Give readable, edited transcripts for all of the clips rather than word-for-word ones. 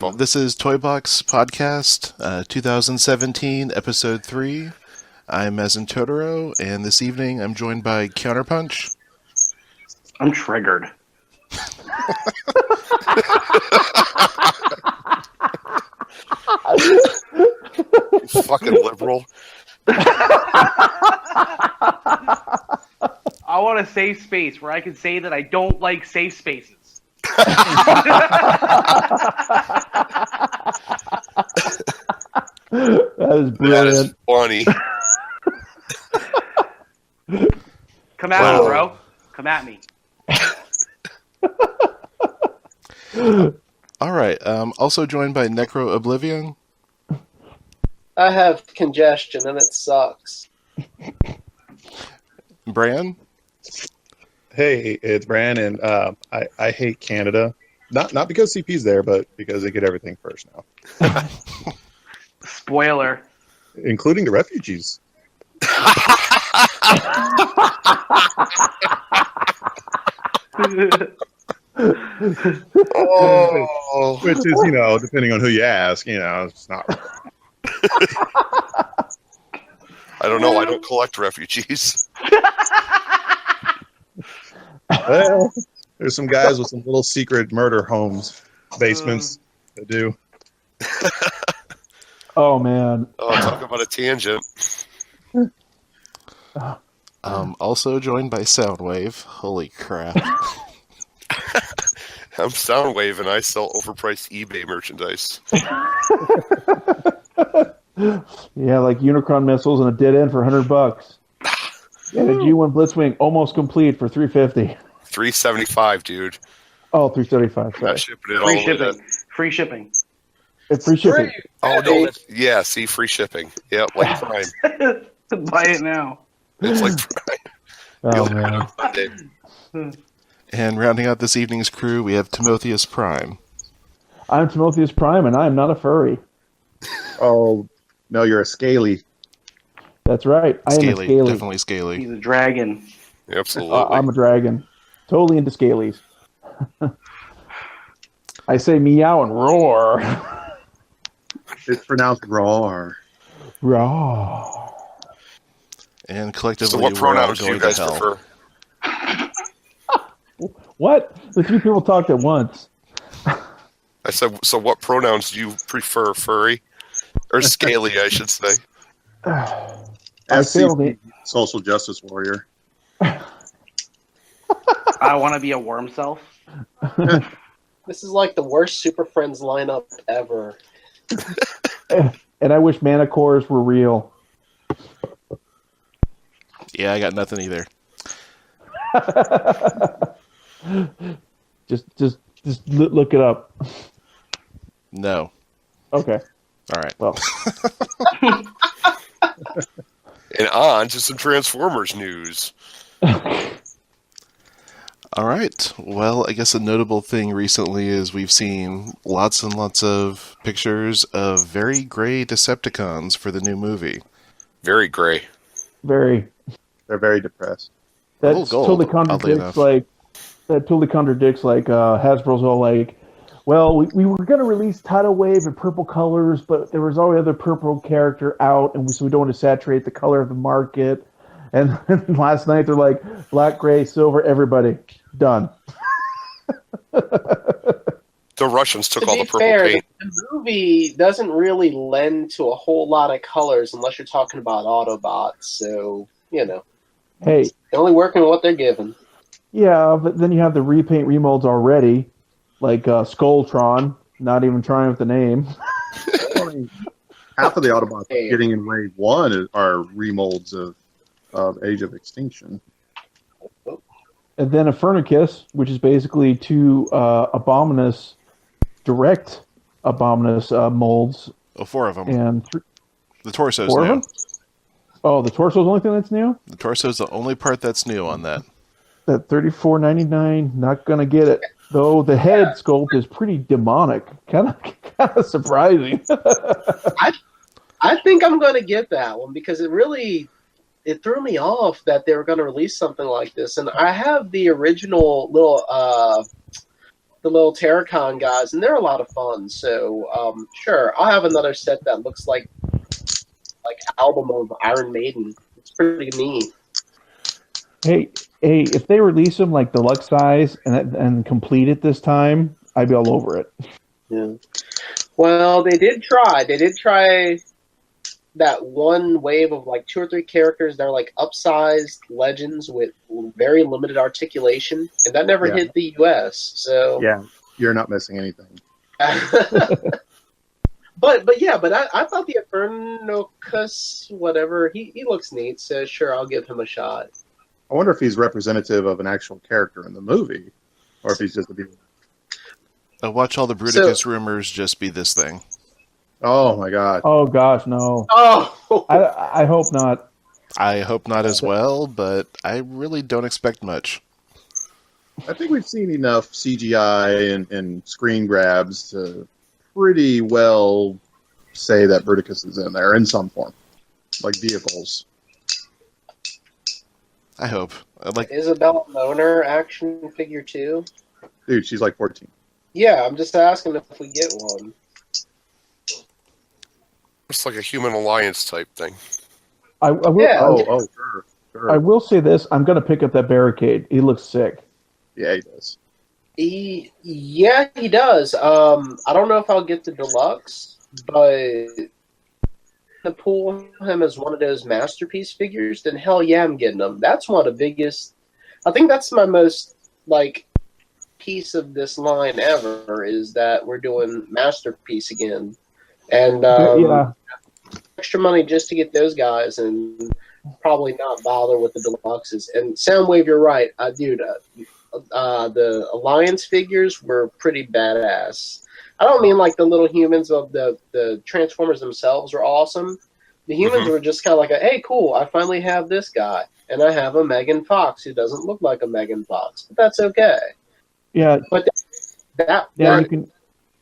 This is Toybox Podcast 2017, Episode 3. I'm Mazen Totoro, and this evening I'm joined by CounterPunch. I'm triggered. You fucking liberal. I want a safe space where I can say that I don't like safe spaces. That is brilliant. That is funny. Come at me, bro. Come at me. All right. Also joined by Necro Oblivion. I have congestion and it sucks. Bran. Hey, it's Bran, and I hate Canada. Not because CP's there, but because they get everything first now, Spoiler. including the refugees. Oh, Which is, depending on who you ask, it's not. I don't know. I don't collect refugees. Well, there's some guys with some little secret murder homes, basements that do. Oh man. Oh, talk about a tangent. Also joined by Soundwave. Holy crap. I'm Soundwave, and I sell overpriced eBay merchandise. Yeah, like Unicron missiles and a dead end for $100. Yeah, the G1 Blitzwing almost complete for $350. $375, dude. Oh, $375. Sorry. Not shipping it all Free the way shipping. to- Free shipping. It's free shipping. Oh no! Yeah, see, free shipping. Yeah, like Prime. Buy it now. It's like Prime. Oh You'll get it man. on Monday. And rounding out this evening's crew, we have Timotheus Prime. I'm Timotheus Prime, and I am not a furry. Oh, no, you're a scaly. That's right. I am a Scaly. scaly. Definitely scaly. He's a dragon. Absolutely. I'm a dragon. Totally into scalies. I say meow and roar. It's pronounced roar. Roar. And collectively, So, what we're all pronouns do going you to guys hell. prefer? What? The three people talked at once. I said, so what pronouns do you prefer, furry? Or scaly, I should say. SCP, social justice warrior. I want to be a worm self. This is like the worst Super Friends lineup ever. And I wish mana cores were real. Yeah, I got nothing either. just look it up. No. Okay. All right. Well, And on to some Transformers news. All right. Well, I guess a notable thing recently is we've seen lots and lots of pictures of very gray Decepticons for the new movie. Very gray. very. They're very depressed. That gold, totally oddly enough. contradicts Hasbro's all like, well, we were going to release Tidal Wave in purple colors, but there was already other purple character out, and so we don't want to saturate the color of the market. And last night they're like, black, gray, silver, everybody. Done. The Russians took all the purple fair, paint. the movie doesn't really lend to a whole lot of colors unless you're talking about Autobots. So, Hey, they're only working with what they're given. yeah, but then you have the repaint remolds already, like Skulltron, not even trying with the name. Half of the Autobots getting in Wave 1 are remolds of Age of Extinction. And then a Furnicus, which is basically two Abominus, direct Abominus molds. Oh, 4 of them. And The torso's 4 of new. them? Oh, the torso's the only thing that's new? The torso's the only part that's new on that. That $34.99, not going to get it. Though the head sculpt is pretty demonic. Kind of surprising. I think I'm going to get that one because it threw me off that they were going to release something like this. And I have the original little the little Terracon guys, and they're a lot of fun. So sure, I'll have another set that looks like album of Iron Maiden. It's pretty neat. Hey, if they release them like deluxe size and complete it this time, I'd be all over it. Yeah. Well, they did try. They did try that one wave of like 2 or 3 characters. They're like upsized legends with very limited articulation, and that never hit the U.S. So Yeah, you're not missing anything. but I thought the Infernokus, whatever, he looks neat. So sure, I'll give him a shot. I wonder if he's representative of an actual character in the movie, or if he's just a beauty. Watch all the Bruticus rumors just be this thing. Oh my god! Oh gosh, no. Oh, I hope not. I hope not as well, but I really don't expect much. I think we've seen enough CGI and screen grabs to pretty well say that Bruticus is in there in some form, like vehicles. I hope. Isabella Moner action figure too. Dude, she's like 14. Yeah, I'm just asking if we get one. It's like a human alliance type thing. I will. Yeah. Oh, sure. I will say this: I'm going to pick up that Barricade. He looks sick. Yeah, he does. He does. I don't know if I'll get the deluxe, but to pull him as one of those masterpiece figures, then hell yeah, I'm getting him. That's one of the biggest. I think that's my most piece of this line ever, is that we're doing masterpiece again, and extra money just to get those guys, and probably not bother with the deluxes. And Soundwave, you're right, dude. The Alliance figures were pretty badass. I don't mean like the little humans of the Transformers themselves are awesome. The humans were just kind of like, hey, cool, I finally have this guy. And I have a Megan Fox who doesn't look like a Megan Fox. But that's okay. Yeah. But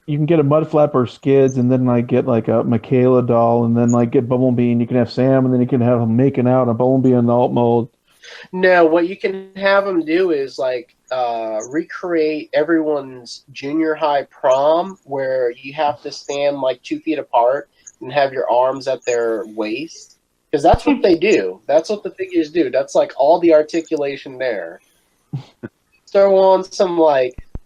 you can get a Mudflap or Skids, and then get like a Michaela doll, and then get Bumblebee, and you can have Sam, and then you can have him making out a Bumblebee in the alt mode. No, what you can have them do is recreate everyone's junior high prom, where you have to stand 2 feet apart and have your arms at their waist. Because that's what they do. That's what the figures do. That's all the articulation there. Throw on some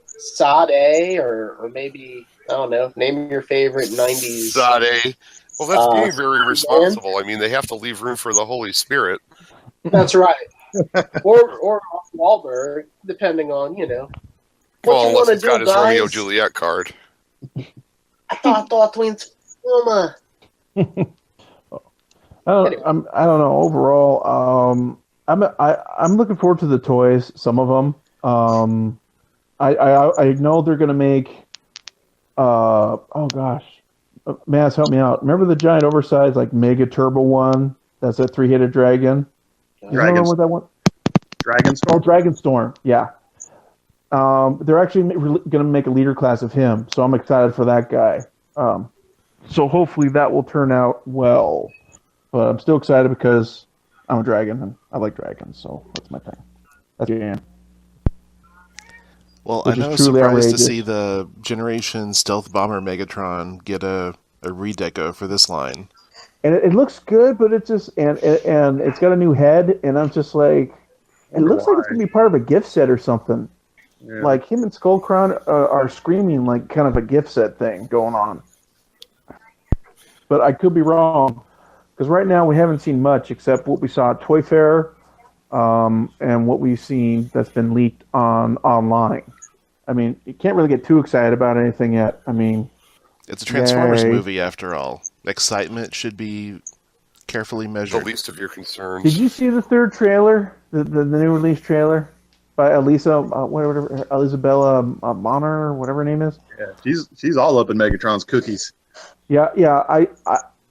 Sade or maybe, I don't know, name your favorite 90s. Sade. Well, that's being very responsible. I mean, they have to leave room for the Holy Spirit. That's right. or Wahlberg, depending on, what Well, you want unless to he's got do, his guys. Romeo Juliet card. I thought twins. I don't know. Overall, I'm looking forward to the toys. Some of them. I know they're gonna make. Oh gosh, Maz, help me out. Remember the giant oversized Mega Turbo one? That's a 3-headed dragon. Dragon. What that one? Dragonstorm. Oh, Dragonstorm. Yeah. They're actually going to make a leader class of him, so I'm excited for that guy. So hopefully that will turn out well. But I'm still excited because I'm a dragon and I like dragons, so that's my thing. That's the end. Well, Which I know I is was truly surprised to outrageous. see the Generation Stealth Bomber Megatron get a redeco for this line. And it looks good, but it's just and it's got a new head, and I'm just like, it looks like it's gonna be part of a gift set or something. Yeah. Like him and Skullcrown are screaming kind of a gift set thing going on. But I could be wrong, because right now we haven't seen much except what we saw at Toy Fair, and what we've seen that's been leaked online. I mean, you can't really get too excited about anything yet. I mean, It's a Transformers Yay. movie after all. Excitement should be carefully The measured. least of your concerns. did you see the third trailer, the new release trailer by Isabella Bonner, whatever her name is? Yeah, she's all up in Megatron's cookies. Yeah.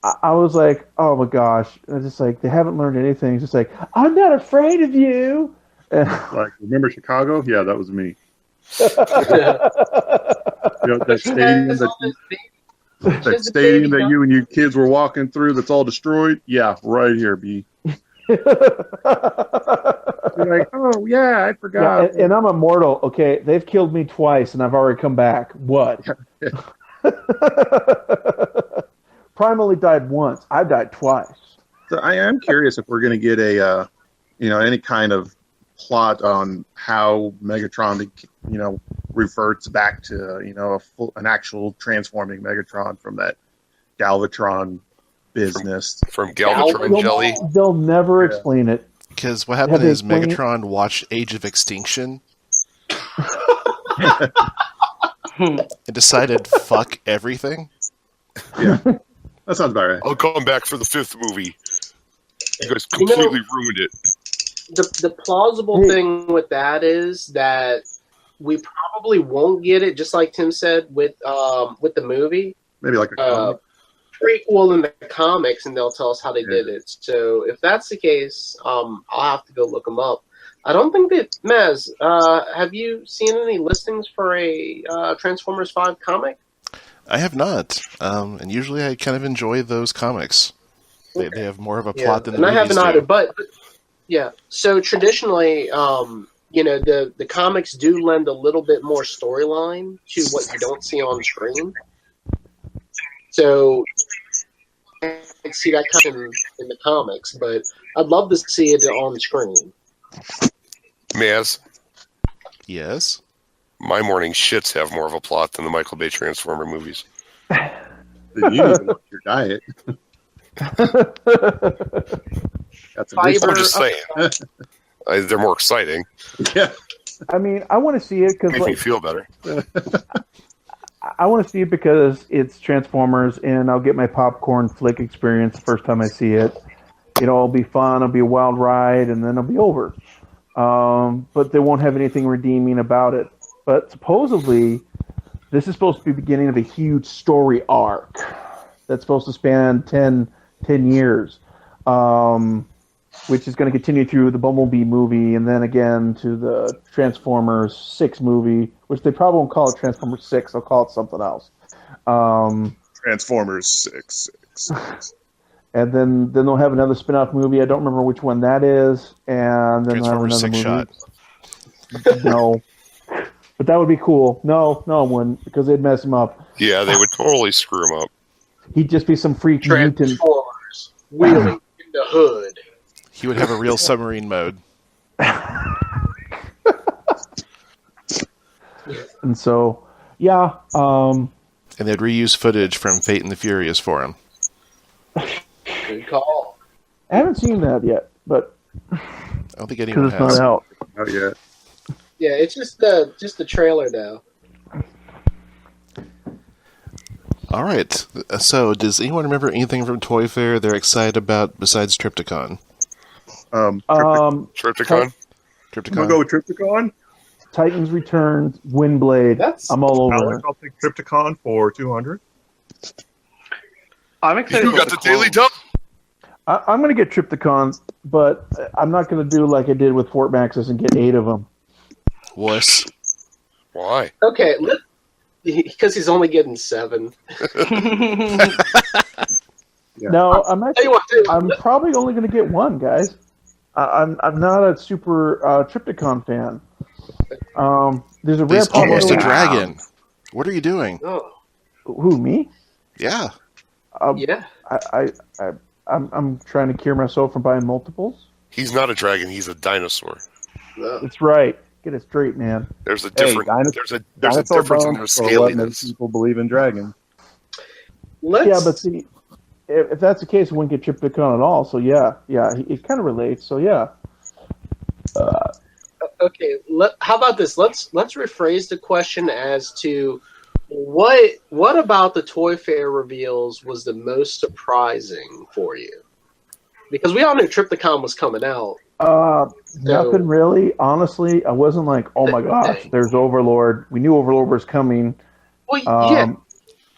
I was like, oh my gosh! It's just they haven't learned anything. It's just I'm not afraid of you. Like, remember Chicago? Yeah, that was me. That stadium that you and your kids were walking through that's all destroyed? Yeah, right here, B. You're like, oh yeah, I Yeah, forgot. and I'm immortal. Okay, they've killed me twice, and I've already come back. What? Prime only died once. I died twice. So I am curious if we're going to get a, any kind of plot on how Megatron, reverts back to, an actual transforming Megatron from that Galvatron business. From Galvatron jelly. They'll never explain it. Because what happened they is explained- Megatron watched Age of Extinction and decided, fuck everything. Yeah, that sounds about right. I'll come back for the 5th movie. You guys completely ruined it. The plausible thing with that is that we probably won't get it, just like Tim said with the movie. Maybe like a comic. Prequel in the comics, and they'll tell us how they did it. So if that's the case, I'll have to go look them up. I don't think that Maz. Have you seen any listings for a Transformers 5 comic? I have not. And usually I kind of enjoy those comics. They have more of a plot than the I haven't movies either. do. But yeah, so traditionally, the comics do lend a little bit more storyline to what you don't see on screen. So I can see that kind of in the comics, but I'd love to see it on screen. Maz, Yes? my morning shits have more of a plot than the Michael Bay Transformer movies. Then you need to watch your diet. That's a Fiber. I'm just saying. They're more exciting. Yeah. I mean, I want to see it Make me because feel better. I want to see it because it's Transformers, and I'll get my popcorn flick experience the first time I see it. It'll be fun. It'll be a wild ride, and then it'll be over. But they won't have anything redeeming about it. But supposedly, this is supposed to be the beginning of a huge story arc that's supposed to span 10 years, which is going to continue through the Bumblebee movie and then again to the Transformers 6 movie, which they probably won't call it Transformers 6. They'll call it something else. Transformers 6. And then they'll have another spin-off movie. I don't remember which one that is. And then they'll have Transformers another 6 movie. Shot. No. But that would be cool. No, it wouldn't, because they'd mess him up. Yeah, they would totally screw him up. He'd just be some freak mutant. Transformers wheeling in the hood. He would have a real submarine mode. And so, yeah. And they'd reuse footage from Fate and the Furious for him. Good call. I haven't seen that yet, but I don't think anyone because it's has. not out. Oh yeah. Yeah, it's just the trailer now. All right. So, does anyone remember anything from Toy Fair they're excited about besides Triptychon? Triptychon? I'm gonna go with Triptychon. Titans Returns, Windblade. I'm all over it. I'll take Triptychon for 200. I'm excited. You for got the Daily clone. Dump? I'm going to get Triptychon, but I'm not going to do like I did with Fort Maxis and get 8 of them. Wuss. Why? Okay, because he's only getting 7. No, I'm actually. Tell you what, I'm probably only going to get 1, guys. I'm not a super Triptychon fan. There's a rare He's almost a possibility. dragon. What are you doing? Oh, Who, me? Yeah. yeah. I'm trying to cure myself from buying multiples. He's not a dragon, he's a dinosaur. No. That's right. Get it straight, man. There's a Hey, different there's a Dinosaur difference in their bones are what makes scaliness. people believe in dragons. Yeah, but see, if that's the case, we wouldn't get Triptychon at all. So yeah, it kind of relates. So yeah. Okay, how about this? Let's rephrase the question as to what about the Toy Fair reveals was the most surprising for you? Because we all knew Triptychon was coming out. Nothing really. Honestly, I wasn't like, oh my gosh, there's Overlord. We knew Overlord was coming. Well, yeah.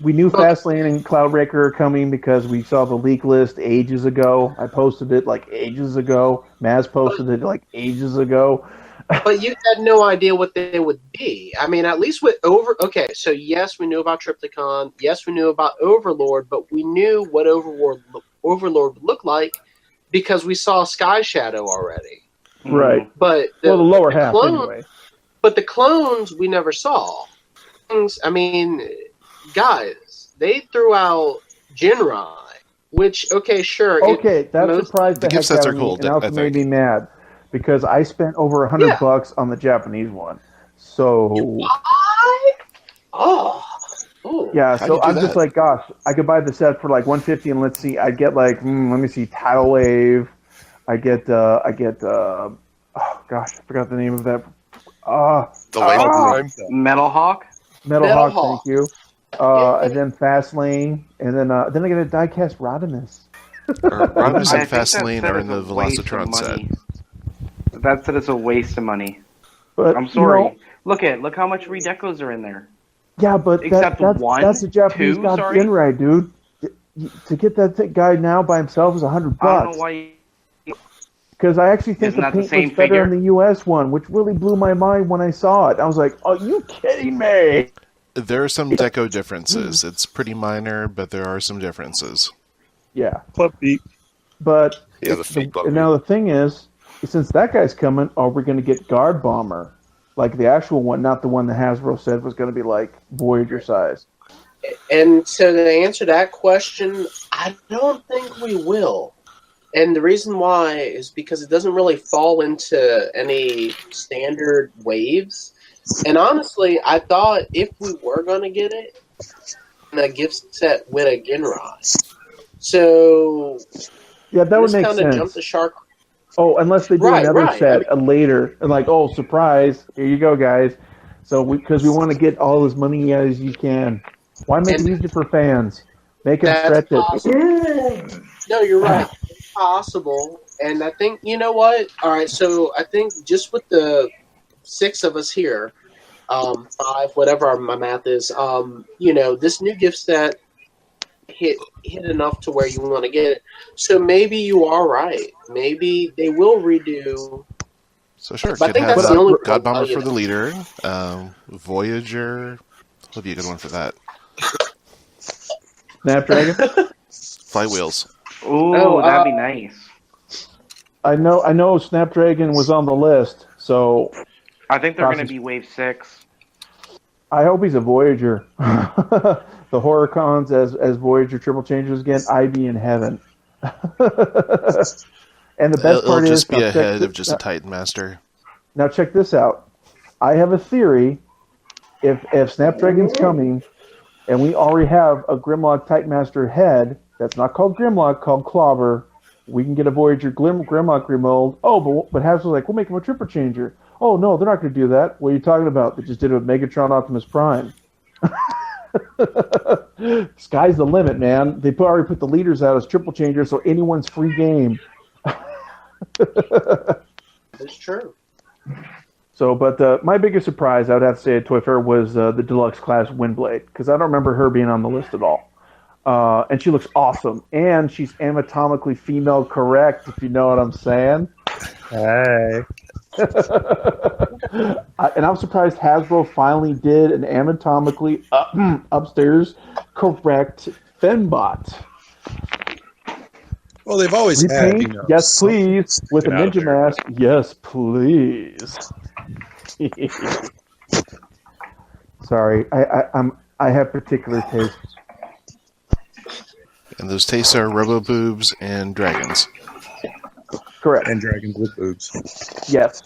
We knew Fastlane and Cloudbreaker are coming because we saw the leak list ages ago. I posted it like ages ago. Maz posted it like ages ago. But you had no idea what they would be. I mean, at least with Okay, so yes, we knew about Triptychon. Yes, we knew about Overlord, but we knew what Overlord would look like. because we saw Sky Shadow already. Right. But Well, the lower half, clone- anyway. But the clones we never saw. I mean, guys, they threw out Jinrai, which, okay, sure. Okay, that surprised The the gift heck sets out are of cool, me, and also I made think. me mad because I spent over $100 on the Japanese one. So What? Oh. yeah, How'd so you do I'm just that? like, gosh, I could buy the set for like $150, and let's see, I'd get like, let me see, Tidal Wave. I get, oh gosh, I forgot the name of that. The Label Prime. Metal Hawk. Metal Metal Hawk, Hawk. thank you. Yay. And then Fastlane, and then I get a diecast Rodimus. Rodimus I and think that Fastlane set are is in the a waste of Velocitron set. money. That set is a waste of money. But I'm sorry. you know, Look how much redecos are in there. yeah, but Except that's a Japanese two, god sorry? Inrai, dude. To get that guy now by himself is $100. I don't know why. Because I actually think Isn't the that the paint same was better figure? on the U.S. one, which really blew my mind when I saw it. I was like, "Are you kidding me?" There are some deco differences. It's pretty minor, but there are some differences. Yeah, Club beat. but Yeah, the feet and now the thing is, since that guy's coming, are we going to get Guard Bomber, like the actual one, not the one that Hasbro said was going to be like Voyager size? And so to answer that question, I don't think we will. And the reason why is because it doesn't really fall into any standard waves. And honestly, I thought if we were going to get it, a gift set with a Ginrai. So Yeah, that would this make kind of sense. jumped the shark. Oh, unless they do Right, another right. set later, and like, oh, surprise! Here you go, guys. So because we want to get all as money as you can. Why make it easier for fans? Make them That's stretch it. possible. No, you're right. It's possible. And I think, you know what? All right, so I think just with the 6 of us here, 5, whatever my math is, this new gift set hit enough to where you want to get it. So maybe you are right. Maybe they will redo. So sure, But I could think have that's the only God Bomber value for the leader, Voyager. Would be a good one for that. Snapdragon. Flywheels. Ooh, Oh, that'd be nice. I know. Snapdragon was on the list, so I think they're going to Process- be Wave 6. I hope he's a Voyager. The horror cons as Voyager triple changers again. I'd be in heaven. And the best It'll part just is be now check ahead thi- of just a Titan Master. Now check this out. I have a theory. If Snapdragon's coming, and we already have a Grimlock Titan Master head that's not called Grimlock, called Clobber, we can get a Voyager Grimlock remold. Oh, but Hasbro's like, we'll make him a triple changer. Oh no, they're not going to do that. What are you talking about? They just did it with Megatron Optimus Prime. Sky's the limit, man. They already put the leaders out as triple changers, so anyone's free game. It's true. So, but my biggest surprise, I would have to say at Toy Fair, was the deluxe class Windblade, because I don't remember her being on the list at all. And she looks awesome, and she's anatomically female correct, if you know what I'm saying. Hey. And I'm surprised Hasbro finally did an anatomically upstairs correct Fembot. Well, they've always had, Repaint, yes, please, with a sticking out of ninja there. mask. Yes, please. Sorry, I have particular tastes. And those tastes are Robo Boobs and dragons. Correct. And dragons with boobs. Yes,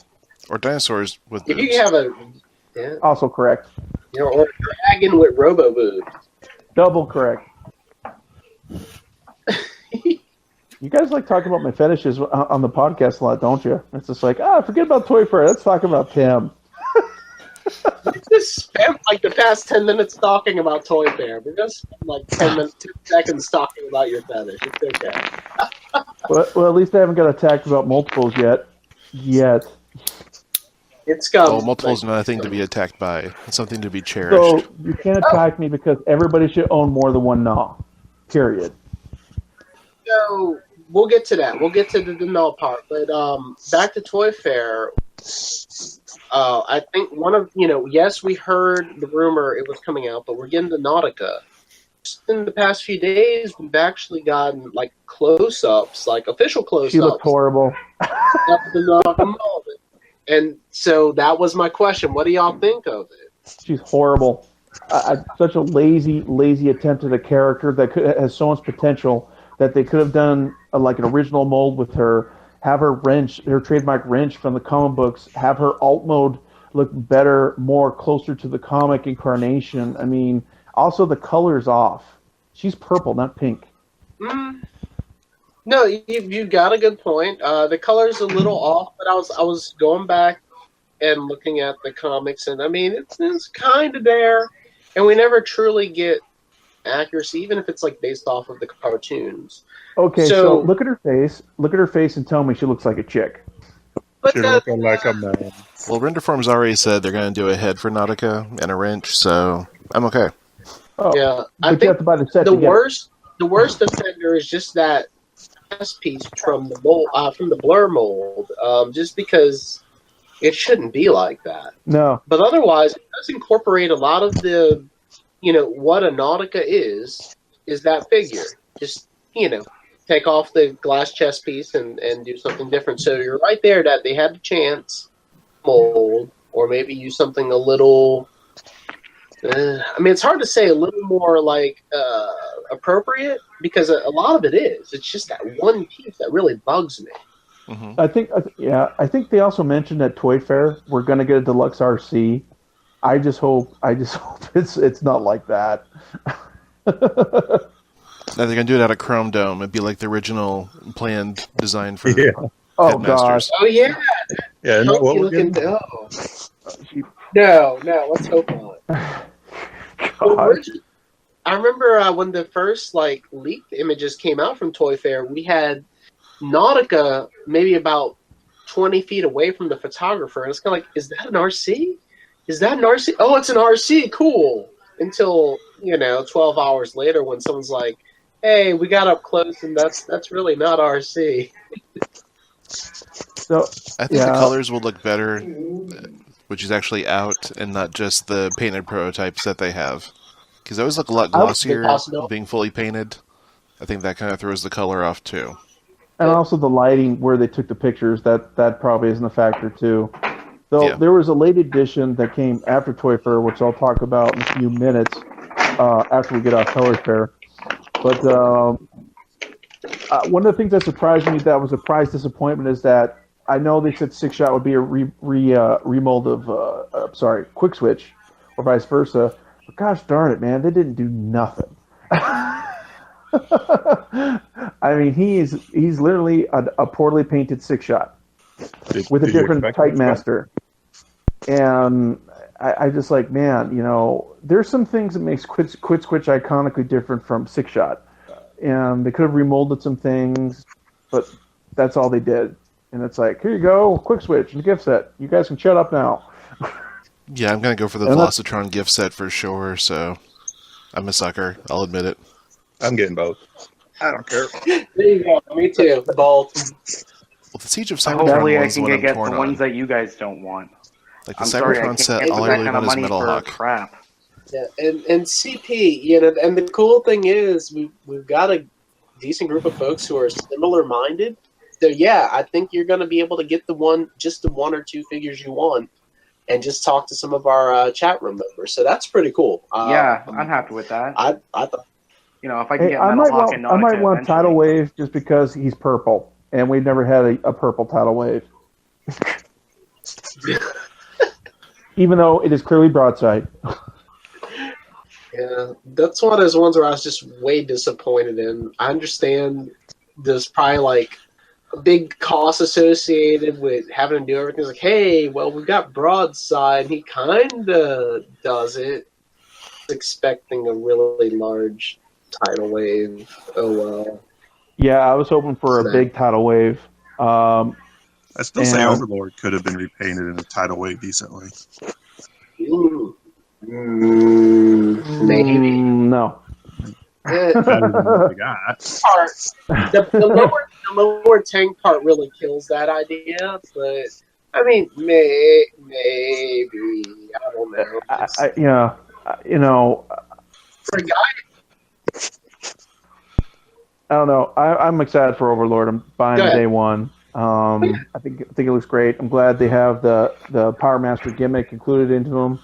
Or dinosaurs with If boobs. you have a also correct. or a dragon with robo boob. Double correct. You guys like talking about my fetishes on the podcast a lot, don't you? It's just like, forget about Toy Fair. Let's talk about Tim. We just spent like the past 10 minutes talking about Toy Fair. We're going to spend like 10 seconds talking about your fetish. It's okay. Well, at least I haven't got attacked about multiples yet. It's coming. Oh, multiples are not a thing to be attacked by. It's something to be cherished. So you can't attack me because everybody should own more than one Gnaw. Period. So we'll get to that. We'll get to the null part. But back to Toy Fair. I think one of, yes, we heard the rumor it was coming out, but we're getting to Nautica. In the past few days, we've actually gotten like close-ups, like official She looked close-ups. horrible. And so that was my question. What do y'all think of it? She's horrible. Such a lazy attempt at a character that has so much potential that they could have done like an original mold with her. Have her wrench, her trademark wrench from the comic books. Have her alt mode look better, more closer to the comic incarnation. I mean, also the color's off. She's purple, not pink. No, you got a good point. The color's a little off, but I was going back and looking at the comics, and I mean it's kind of there, and we never truly get accuracy, even if it's like based off of the cartoons. Okay, so look at her face. Look at her face and tell me she looks like a chick. But She's looking like a man. Well, Renderform's already said they're going to do a head for Nautica and a wrench, so I'm okay. Oh, yeah, I but you have think to buy the set. the worst offender is just that chest piece from the mold, from the blur mold, just because it shouldn't be like that. No, but otherwise, it does incorporate a lot of the, what a Nautica is that figure. Just, take off the glass chest piece and do something different. So you're right there that they had the chance mold, or maybe use something a little. I mean, it's hard to say a little more like appropriate, because a lot of it is. It's just that one piece that really bugs me. Mm-hmm. I think they also mentioned at Toy Fair we're going to get a deluxe RC. I just hope it's not like that. Now they're going to do it out of Chrome Dome. It'd be like the original planned design for Oh Headmasters. Oh yeah. Yeah, no, what we're Looking, getting. No, let's hope not. God. I remember when the first leaked images came out from Toy Fair, we had Nautica maybe about 20 feet away from the photographer, and it's kind of like, is that an RC? Is that an RC? Oh, it's an RC. Cool. Until 12 hours later, when someone's like, "Hey, we got up close, and that's really not RC." So I think the colors will look better, which is actually out, and not just the painted prototypes that they have. Because they always look a lot glossier being fully painted. I think that kind of throws the color off too. And also the lighting where they took the pictures, that probably isn't a factor too. So there was a late edition that came after Toy Fair, which I'll talk about in a few minutes after we get off Toy Fair. But one of the things that surprised me, that was a prize disappointment, is that I know they said Six Shot would be a remold of Quick Switch, or vice versa. But gosh darn it, man, they didn't do nothing. I mean, he's literally a poorly painted Six Shot with a different type master. And I just like, man, there's some things that makes Quit Switch iconically different from Six Shot. And they could have remolded some things, but that's all they did. And it's like, here you go, Quick Switch and gift set. You guys can shut up now. Yeah, I'm going to go for the Velocitron gift set for sure, so I'm a sucker. I'll admit it. I'm getting both. I don't care. There you go. Me too. Both. Well, the Siege of Cybertron Hopefully I one's the one can I'm get torn the on. ones that you guys don't want. Like the I'm sorry, I Cybertron can't set, give all I that really kind want of is money Metal for Hawk. crap. Yeah, and CP, and the cool thing is we've got a decent group of folks who are similar minded. So yeah, I think you're going to be able to get the one or two figures you want, and just talk to some of our chat room members. So that's pretty cool. Yeah, I'm happy with that. I thought, if I can get I Metal Hawk and Nautica I might want eventually. Tidal Wave just because he's purple, and we've never had a purple Tidal Wave. Even though it is clearly broadside. yeah, that's one of those ones where I was just way disappointed in. I understand there's probably a big cost associated with having to do everything. It's like, hey, well, we've got broadside, and he kind of does it, expecting a really large tidal wave. Oh well. Yeah, I was hoping for a big Tidal Wave. I still say Overlord could have been repainted in a tidal wave decently. Maybe. No. Better than what we got. The lower tank part really kills that idea, but I mean, maybe I don't know. For a guy. I don't know. I'm excited for Overlord. I'm buying day one. I think it looks great. I'm glad they have the Power Master gimmick included into them.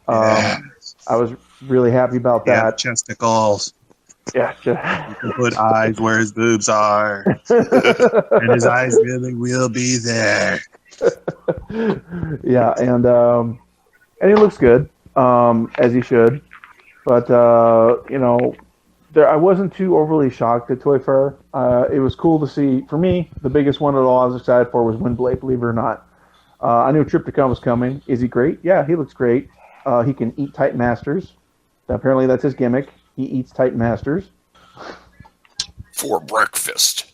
I was really happy about Yeah, that. chesticles. Yeah. You can put eyes where his boobs are, and his eyes really will be there. Yeah, and he looks good, as he should. But I wasn't too overly shocked at Toy Fair. It was cool to see. For me, the biggest one of all I was excited for was Windblade. Believe it or not, I knew Triptychon was coming. Is he great? Yeah, he looks great. He can eat Titan Masters. Apparently, that's his gimmick. He eats Titan Masters For breakfast.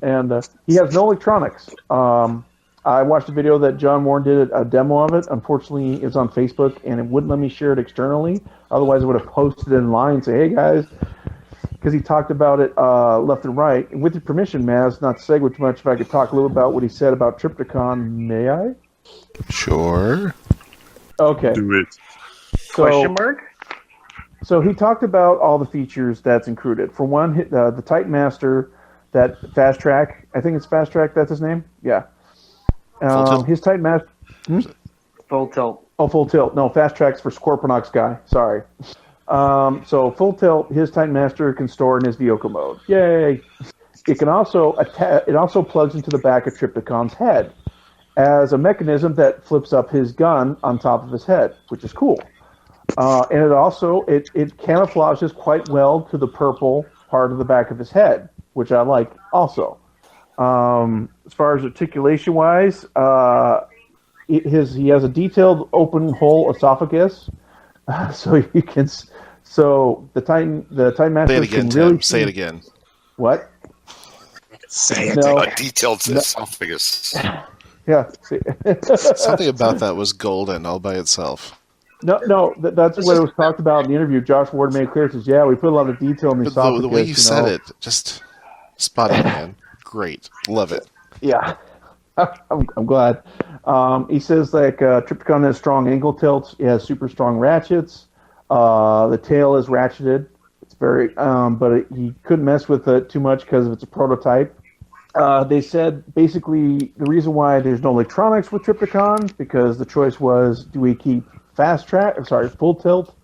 And he has no electronics. I watched a video that John Warren did a demo of it. Unfortunately, it was on Facebook, and it wouldn't let me share it externally. Otherwise, I would have posted it in line and say, hey, guys, because he talked about it left and right. And with your permission, Maz, not to segue too much, if I could talk a little about what he said about Triptychon, may I? Sure. Okay. Do it. Question mark? So he talked about all the features that's included. For one, the Titan Master, that Fast Track, I think it's Fast Track, that's his name? Yeah. His Titan Master... Full tilt. Oh, Full Tilt. No, Fast Track's for Scorponok's guy. Sorry. So Full Tilt, his Titan Master can store in his vehicle mode. Yay! It can also it also plugs into the back of Triptychon's head as a mechanism that flips up his gun on top of his head, which is cool. And it also it camouflages quite well to the purple part of the back of his head, which I like also. As far as articulation wise, he has a detailed open hole esophagus, so you can. So the Titan Master can really Say it again. What? Say it. No. A detailed esophagus. Yeah. Something about that was golden all by itself. No, that's what it was talked about in the interview. Josh Ward made it clear. Says, yeah, we put a lot of detail in the esophagus. The way you said it, just spot on, man. Great. Love it. Yeah. I'm glad. He says Triptychon has strong angle tilts. It has super strong ratchets. The tail is ratcheted. It's very, but he couldn't mess with it too much because it's a prototype. They said basically the reason why there's no electronics with Triptychon because the choice was do we keep Full Tilt,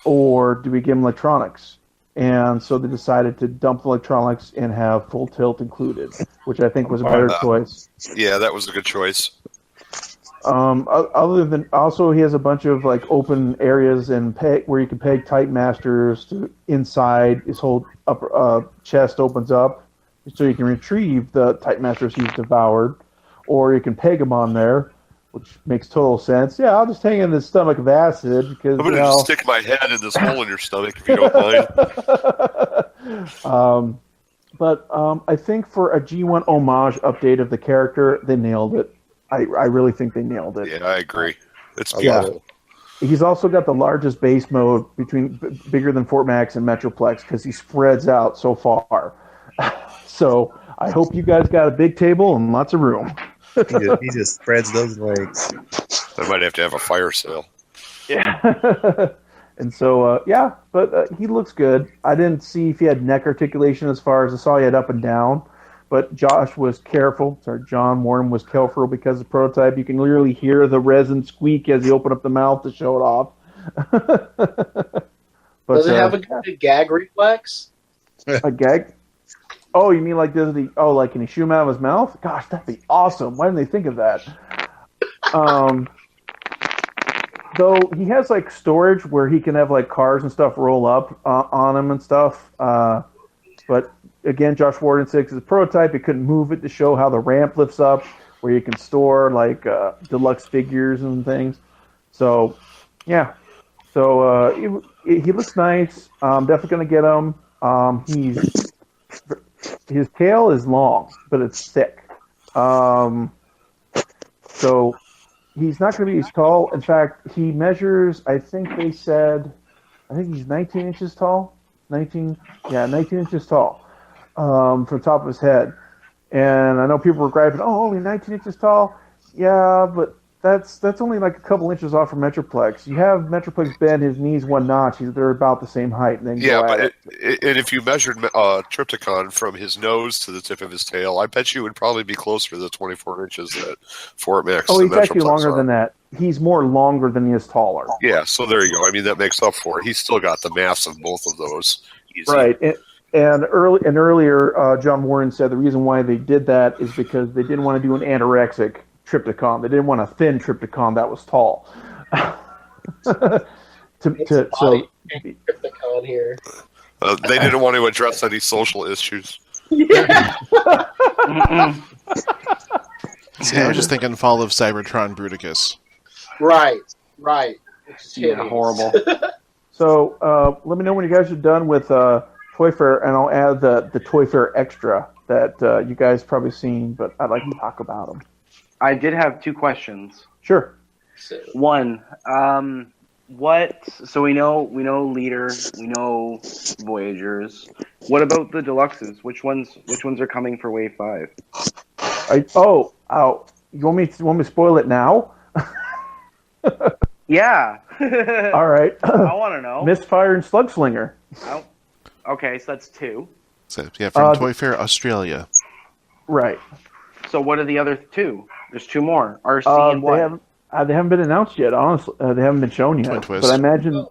or do we give him electronics? And so they decided to dump the electronics and have Full Tilt included, which I think was a better choice. Yeah, that was a good choice. Other than also, he has a bunch of open areas and where you can peg Titan Masters to inside. His whole upper chest opens up, so you can retrieve the Titan Masters he's devoured, or you can peg them on there, which makes total sense. Yeah, I'll just hang in the stomach of acid because I'm going to just stick my head in this hole in your stomach if you don't mind. But I think for a G1 homage update of the character, they nailed it. I really think they nailed it. Yeah, I agree. It's beautiful. He's also got the largest base mode bigger than Fort Max and Metroplex because he spreads out so far. So I hope you guys got a big table and lots of room. He just spreads those legs. I might have to have a fire sale. Yeah. And so, but he looks good. I didn't see if he had neck articulation as far as I saw he had up and down, but John Warren was careful because of the prototype. You can literally hear the resin squeak as he opened up the mouth to show it off. But, does it have a good gag reflex? A gag? Oh, you mean like can he shoot him out of his mouth? Gosh, that'd be awesome. Why didn't they think of that? Though he has storage where he can have cars and stuff roll up on him and stuff. But again, Josh Warden said it's a prototype. He couldn't move it to show how the ramp lifts up, where you can store deluxe figures and things. So yeah, so he looks nice. I'm definitely gonna get him. His tail is long, but it's thick. So he's not going to be as tall. In fact, he measures, I think he's 19 inches tall. 19 inches tall from the top of his head. And I know people were griping, only 19 inches tall? Yeah, but That's only like a couple inches off from Metroplex. You have Metroplex bend his knees one notch. They're about the same height, and then Yeah, go at but it. and if you measured Trypticon from his nose to the tip of his tail, I bet you would probably be closer to the 24 inches that Fort Max. Oh, and he's actually Metroplex longer are. than that. He's more longer than he is taller. Yeah, so there you go. I mean, that makes up for it. He's still got the mass of both of those. Easy. Right. And earlier, John Warren said the reason why they did that is because they didn't want to do an anorexic Trypticon. They didn't want a thin Trypticon that was tall. So Trypticon here. They didn't want to address any social issues. See, I was just thinking Fall of Cybertron Bruticus. Right. It's Yeah, horrible. So let me know when you guys are done with Toy Fair, and I'll add the Toy Fair extra that you guys probably seen, but I'd like to talk about them. I did have 2 questions. Sure. One, so we know Leader, we know Voyagers. What about the deluxes? Which ones are coming for Wave 5? You want me to spoil it now? Yeah. All right. I want to know. Misfire and Slugslinger. Oh, okay, so that's 2. So, yeah, from Toy Fair Australia. Right. So what are the other 2? There's 2 more. RC and what? They haven't been announced yet. Honestly, they haven't been shown yet. Twin Twist. But I imagine.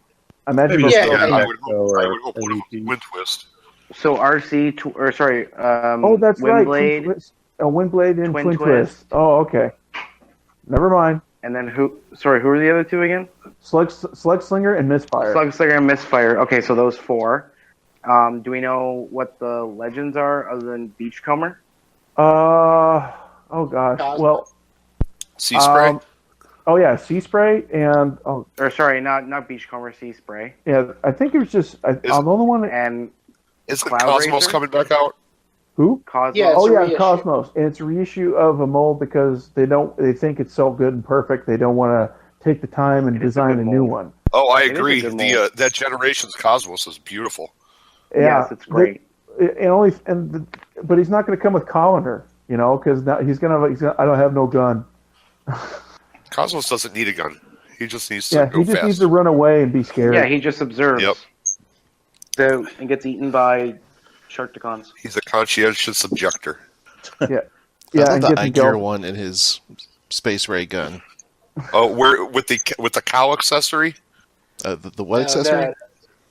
Maybe most- just Yeah, I go would back hope to, Wind Twist. So RC, that's right. Windblade, Windblade and Twin Twin Twist. Twist. Oh, okay. Never mind. and then who are the other 2 again? Slugslinger and Misfire. Slugslinger and Misfire. Okay, so those 4. Do we know what the legends are other than Beachcomber? Oh gosh. Well. Sea Spray? Oh yeah, Sea Spray and Or sorry, not Beachcomber, Sea Spray. yeah. I think it was just the only one. And Isn't Cloud Cosmos Racer? coming back out? Who? Cosmos. Yeah, Oh it's a yeah, reissue. Cosmos, and it's a reissue of a mold because they think it's so good and perfect. They don't want to take the time and It is a design good a new mold. one. Oh, I It is a agree. good The mold. that generation's Cosmos is beautiful. Yeah, Yes, it's great. But he's not going to come with Colander, because I don't have no gun. Cosmos doesn't need a gun. He just needs to Yeah, go he just fast. needs to run away and be scared. Yeah, he just observes. Yep. So, and gets eaten by Sharkticons. He's a conscientious objector. yeah, I love and the gets Gear engulfed. one in his space ray gun. Oh, where with the cow accessory? The what accessory?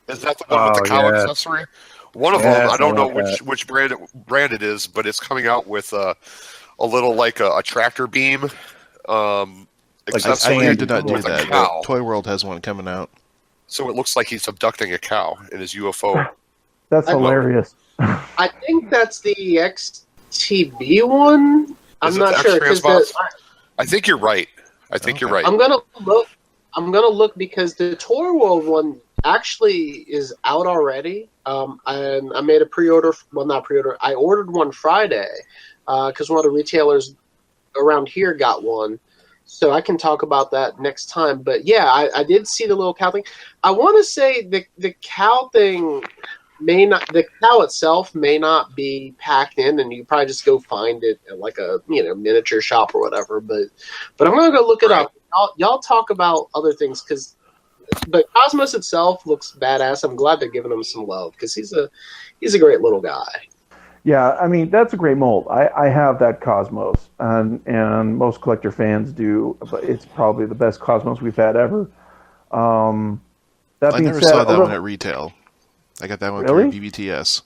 Is that the one with the cow yeah. accessory? One of Yeah, them, I don't know something like which brand it is, but it's coming out with a little like a tractor beam. Accessory I did not do with a that. cow. But Toy World has one coming out. So it looks like he's abducting a cow in his UFO. That's I love hilarious. I think that's the XTB one. I'm Is it not the sure because X-Transbots? I think you're right. I think you're right. I'm gonna look because the Tour World one actually is out already. And I made a pre-order. Well, not pre-order. I ordered one Friday because one of the retailers around here got one. So I can talk about that next time. But yeah, I did see the little cow thing. I want to say the cow thing the cow itself may not be packed in, and you probably just go find it at like a miniature shop or whatever. But I'm gonna go look it up. Y'all talk about other things but Cosmos itself looks badass. I'm glad they're giving him some love because he's a great little guy. Yeah, I mean that's a great mold. I have that Cosmos, and most collector fans do. But it's probably the best Cosmos we've had ever. That I being never said, saw that one at retail. I got that one Really? through BBTS.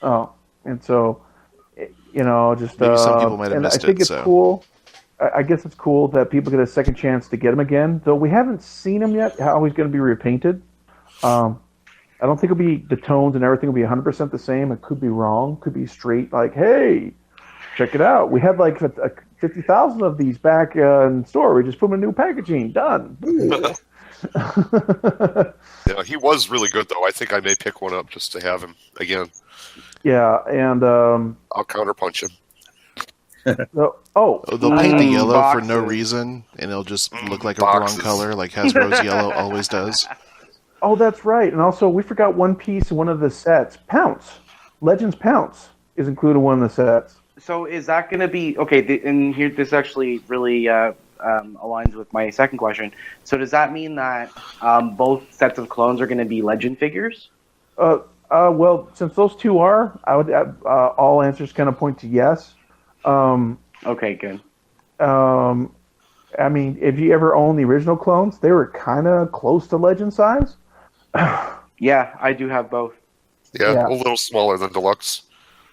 Oh, and so, just Maybe some people might have and missed I think it, it's so. cool. I guess it's cool that people get a second chance to get them again. Though we haven't seen them yet. How he's going to be repainted? I don't think it'll be the tones and everything will be 100% the same. It could be wrong. Could be straight. Like, hey, check it out. We had like 50,000 of these back in store. We just put them in new packaging. Done. Yeah, he was really good though. I think I may pick one up just to have him again. Yeah, and I'll counterpunch him. They'll paint the yellow for no boxes. reason, and it'll just look like a Boxes. wrong color, like Hasbro's yellow always does. oh, that's right. And also, we forgot one piece in one of the sets. Pounce, Legends Pounce is included in one of the sets. So is that going to be okay? And here, this actually really aligns with my second question. So does that mean that both sets of clones are going to be legend figures? Well, since those two are, I would all answers kind of point to yes. Okay, good. I mean, if you ever own the original clones, they were kind of close to legend size. Yeah, I do have both. Yeah, a little smaller than deluxe.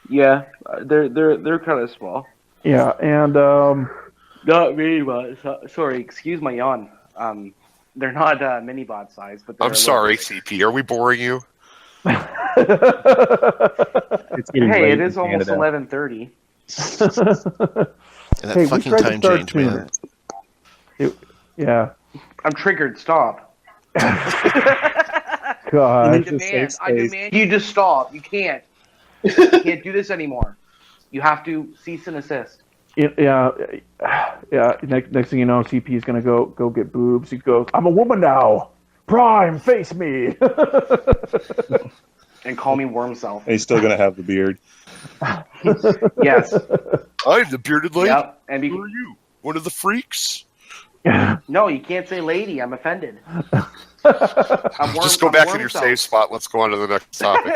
Yeah, they're kind of small. Yeah, and Not mini bot. Sorry, excuse my yawn. They're not mini bot size, but they're I'm sorry, CP. Are we boring you? It's getting Hey, late it in is almost Canada. 11:30. And that Hey, we fucking tried to time start change, sooner. man. Yeah. I'm triggered. Stop. God. I demand you to stop. You can't. You can't do this anymore. You have to cease and assist. Yeah. Next thing you know, CP is gonna go get boobs. He goes, "I'm a woman now. Prime, face me." And call me worm self. He's still gonna have the beard. Yes. I'm the bearded lady. Yep. And Who are you? One of the freaks? no, you can't say lady. I'm offended. Just go back in your safe spot. Let's go on to the next topic.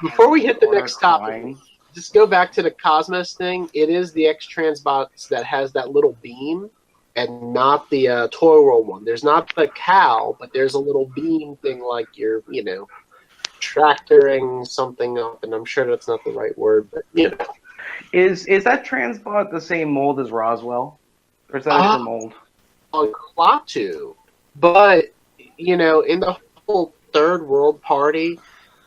Before we hit the next topic, Crying. just go back to the Cosmos thing. It is the X-Transbots that has that little beam, and not the Toy World one. There's not the cow, but there's a little beam thing like you're, tractoring something up, and I'm sure that's not the right word, but, Is that Transbot the same mold as Roswell? Or is that a different mold? on Klaatu. But, in the whole third world party,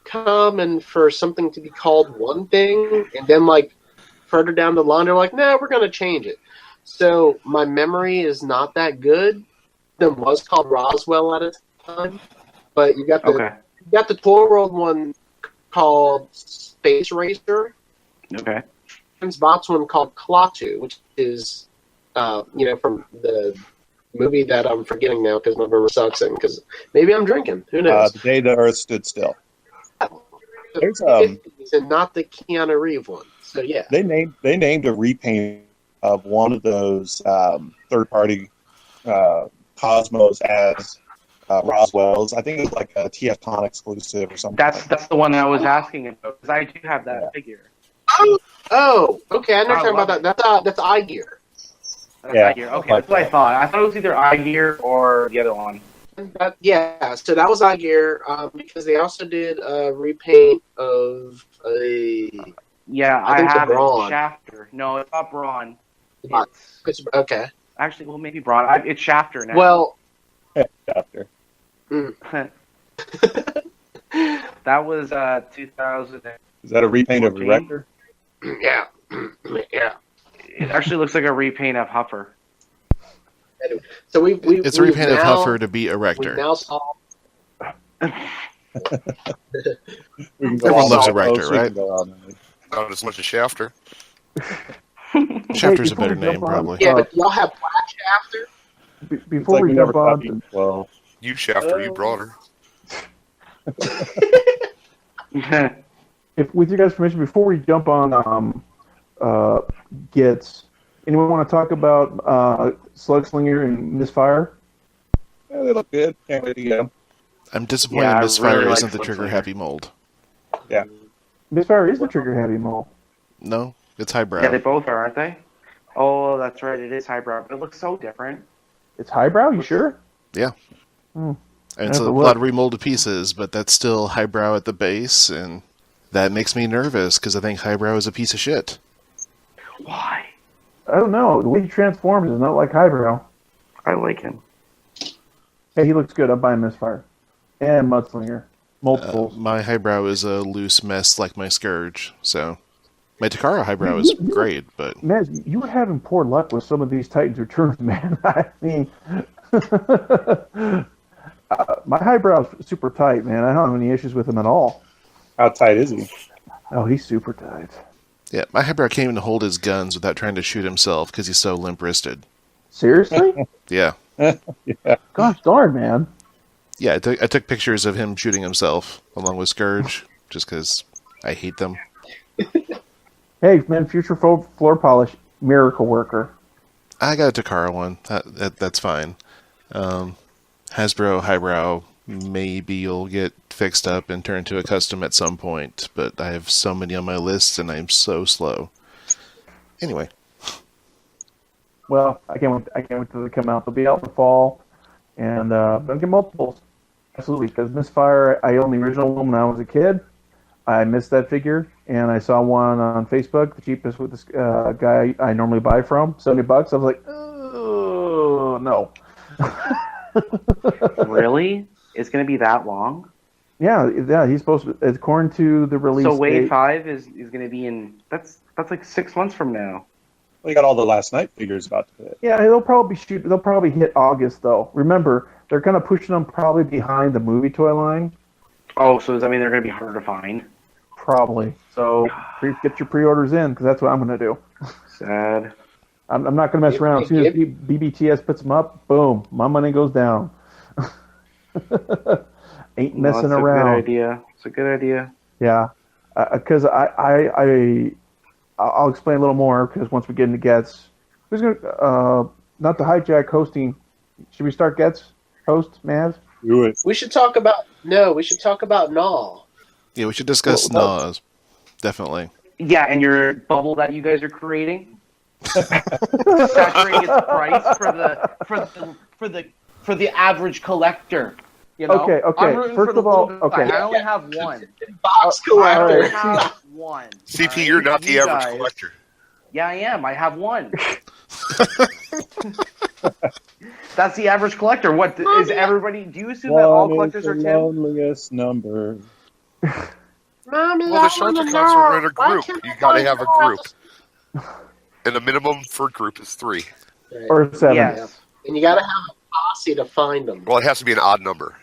common for something to be called one thing, and then, further down the line, they're like, no, we're going to change it. So my memory is not that good. It was called Roswell at a time, but you got the Toy World one called Space Racer. Okay. And Bot's one called Klaatu, which is, from the movie that I'm forgetting now because my memory sucks, and because maybe I'm drinking. Who knows? The day the Earth stood still. There's The 50s and not the Keanu Reeves one. So yeah, They named a repaint of one of those third party Cosmos as Roswell's. I think it was like a TFCon exclusive or something. That's the one I was asking about, because I do have that figure. Oh, okay. I know you're talking about that. That's eye gear. That's iGear. Okay, that's what I thought. I thought it was either iGear or the other one. So that was eye gear because they also did a repaint of a. Yeah, I think have it's Braun. Shafter. No, it's not Braun. It's okay. Actually, well, maybe Braun. It's Shafter now. Well, After. That was 2000. Is that a repaint of a 14? Rector? yeah. It actually looks like a repaint of Huffer. Anyway, so It's a repaint of Huffer to be a We Rector. now saw. Everyone loves a Rector, right? Not as much as Shafter. Shafter's a before better we jump name, on- probably. Yeah, but y'all have Black Shafter. Before we jump on, Well, You Shafter, you brought her. if with your guys' permission, before we jump on Gits, anyone want to talk about Slugslinger and Misfire? yeah, they look good. Can't wait to get them. I'm disappointed Yeah, I Misfire really like isn't the Slipslinger. trigger happy mold. Misfire is the trigger heavy mold. No, it's highbrow. Yeah, they both are, aren't they? Oh, that's right. It is highbrow. But it looks so different. It's highbrow. You sure? Yeah. Hmm. And it's I a have to lot look. of remolded pieces, but that's still highbrow at the base, and that makes me nervous because I think highbrow is a piece of shit. Why? I don't know. The way he transforms is not like highbrow. I like him. Hey, he looks good. I'm buying Misfire and Mudslinger. Multiples. My highbrow is a loose mess like my Scourge, so my Takara highbrow is great, but Man, you were having poor luck with some of these Titans returns, man. I mean, my highbrow's super tight, man. I don't have any issues with him at all. How tight is he? Oh, he's super tight. yeah, my highbrow can't even hold his guns without trying to shoot himself because he's so limp-wristed. Seriously? Yeah. Gosh darn, man. Yeah, I took pictures of him shooting himself along with Scourge just because I hate them. Hey, man, future floor polish, miracle worker. I got a Takara one. That's fine. Hasbro Highbrow, maybe you'll get fixed up and turned to a custom at some point, but I have so many on my list and I'm so slow. Anyway. Well, I can't wait till they come out. They'll be out in the fall, and they'll get multiples. Absolutely, because Misfire, I owned the original one when I was a kid. I missed that figure, and I saw one on Facebook, the cheapest with this guy I normally buy from, $70. I was like, oh, no. Really? It's going to be that long? Yeah, he's supposed to, according to the release So Wave date, 5 is going to be in, that's like 6 months from now. Well, you got all the Last Night figures about to hit. Yeah, they'll probably hit August, though. Remember, they're kind of pushing them probably behind the movie toy line. Oh, so does that mean they're going to be harder to find? Probably. So get your pre-orders in, because that's what I'm going to do. Sad. I'm not going to mess around. As soon as BBTS puts them up, boom, my money goes down. Ain't messing around. It's a good idea. Yeah, because I'll explain a little more, because once we get into Gets, who's going to, not the hijack hosting, should we start Gets host, Maz? Do it. We should talk about Null. Yeah, we should discuss Nas. Definitely. Yeah, and your bubble that you guys are creating, saturating its price for the average collector. You know? Okay. I'm rooting First for the of all, little guy. okay. I only have one. Box I only collector. have one. CP, you're not the You average guys- collector. Yeah, I am. I have one. That's the average collector. What is everybody? Do you assume that all collectors are the Tim? loneliest number. Mommy, Well, the Sharkticons are in a group. You got to have a group. And the minimum for a group is 3. Or 7. Yes. And you got to have a posse to find them. Well, it has to be an odd number.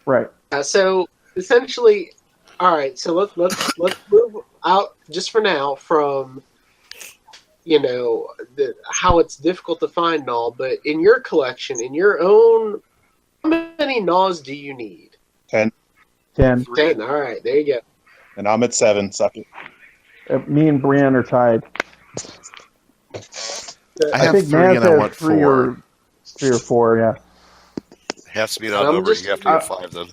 Right. So essentially, all right. So let's move out just for now from how it's difficult to find Null. But in your collection, in your own, how many Nulls do you need? 10. 10. 10. All right, there you go. And I'm at 7. Suck it. Me and Bran are tied. I have think 3 Maz and I has want 3 4. 3 or 4, yeah. It has to be an odd I'm number. just- You have to get 5 then.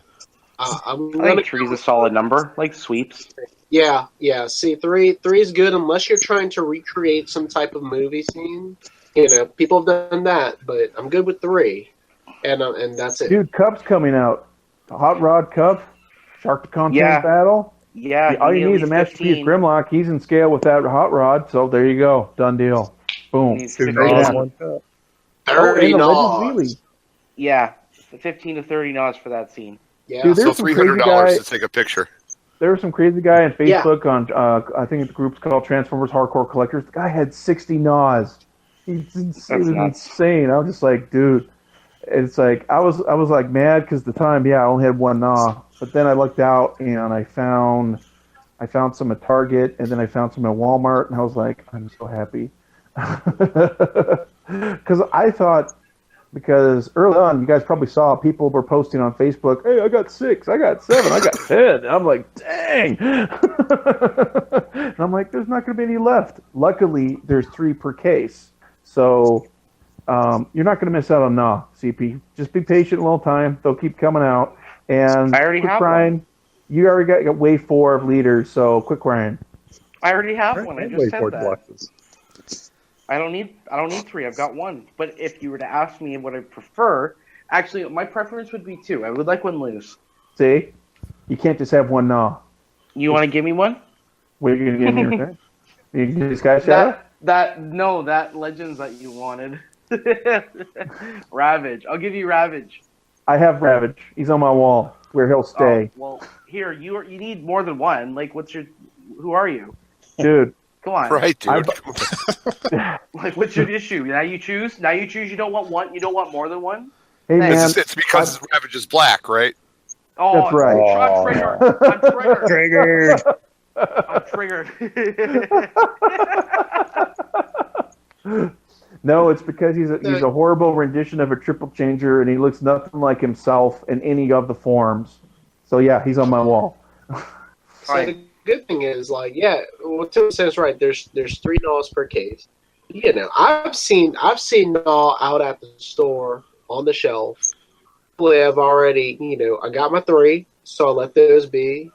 I'm I gonna think 3 is a solid number, like sweeps. Yeah. See, three is good unless you're trying to recreate some type of movie scene. People have done that, but I'm good with 3, and that's it. Dude, Cup's coming out. Hot Rod Cup, Sharkticon Yeah. Battle. Yeah, All you at need is a least Masterpiece 15. Grimlock. He's in scale with that Hot Rod, so there you go. Done deal. Boom. Needs 2 to Nulls, be- 1 cup. 30 and the Legends Nulls. Wheelie. Yeah, 15 to 30 knots for that scene. Yeah. Dude, So there's some $300 crazy to take a picture. There was some crazy guy on Yeah. Facebook on I think the group's called Transformers Hardcore Collectors. The guy had 60 Nas. It was nuts. insane. I was just like, dude. It's like I was like mad because the time, I only had 1 Na. But then I looked out and I found some at Target, and then I found some at Walmart, and I was like, I'm so happy. Because I thought, because early on, you guys probably saw people were posting on Facebook, hey, I got 6, I got 7, I got 10. And I'm like, dang. And I'm like, there's not going to be any left. Luckily, there's 3 per case. So you're not going to miss out on Na, CP. Just be patient a little time. They'll keep coming out. And I already quit have crying. You already got wave 4 of leaders, so quit crying. I already have one. I And just wait said for that. deluxes. I don't need 3. I've got 1. But if you were to ask me what I prefer, actually, my preference would be 2. I would like 1 loose. See? You can't just have 1 Na. You want to give me 1? What are you going to give me? Return? You can do this guy shout out? That Legends that you wanted. Ravage. I'll give you Ravage. I have Ravage. He's on my wall where he'll stay. Oh, well, here you need more than 1. Like, who are you? Dude. Come on. Right, dude. Like, what's your issue? Now you choose. You don't want 1. You don't want more than 1. Hey, Thanks. man. It's because Ravage is black, right? Oh, That's right. I'm triggered. Triggered. I'm triggered. No, it's because he's a horrible rendition of a triple changer, and he looks nothing like himself in any of the forms. So, yeah, he's on my wall. So the good thing is, what Tim says, right? There's $3 per case. You know, I've seen Gnaw out at the store on the shelf. I've already, I got my 3, so I let those be.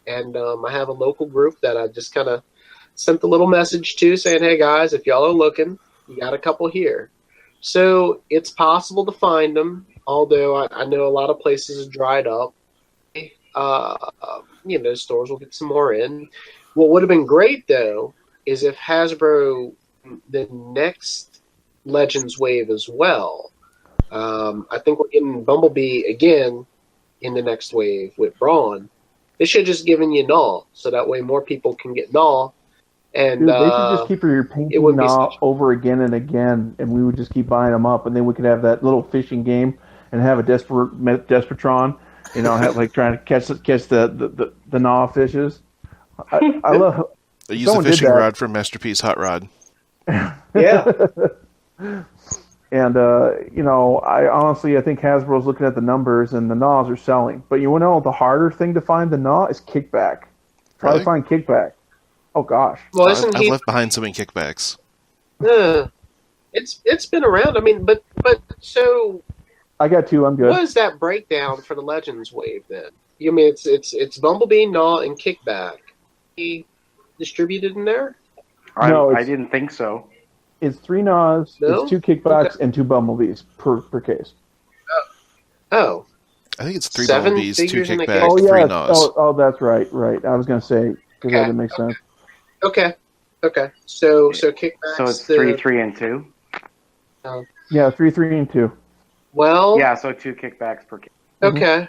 And I have a local group that I just kind of sent a little message to saying, hey guys, if y'all are looking, you got a couple here. So it's possible to find them, although I know a lot of places are dried up. Stores will get some more in. What would have been great, though, is if Hasbro, the next Legends wave as well. I think we're getting Bumblebee again in the next wave with Braun. They should have just given you Gnaw, so that way more people can get Gnaw. And Dude, they should just keep repainting wouldn't be Gnaw such- over again and again, and we would just keep buying them up, and then we could have that little fishing game and have a Despotron, have, like trying to catch the Gnaw fishes. I love. They use the Someone did fishing that. rod from Masterpiece Hot Rod. Yeah. And I think Hasbro's looking at the numbers, and the Gnaws are selling. But you know, the harder thing to find the Gnaw is Kickback. Try Really? to find Kickback. Oh gosh. Well, I've, isn't I've he? left behind so many kickbacks. It's been around. I mean, but so I got 2. I'm good. what is that breakdown for the Legends wave then? You mean it's Bumblebee, Gnaw, and Kickback? He distributed in there? No, I it's- didn't think so. It's 3 Gnaws, No? it's 2 Kickbacks, Okay. and 2 Bumblebees per case. Oh, I think it's 3 7 Bumblebees, 2 figures in the kickbacks, case? Oh 3 yeah. Gnaws. Oh, that's right. I was gonna say because that Okay. didn't make sense. okay. So Kickback's So it's the 3, 3, and 2. Yeah, 3, 3, and 2. well. Yeah, so 2 kickbacks per case.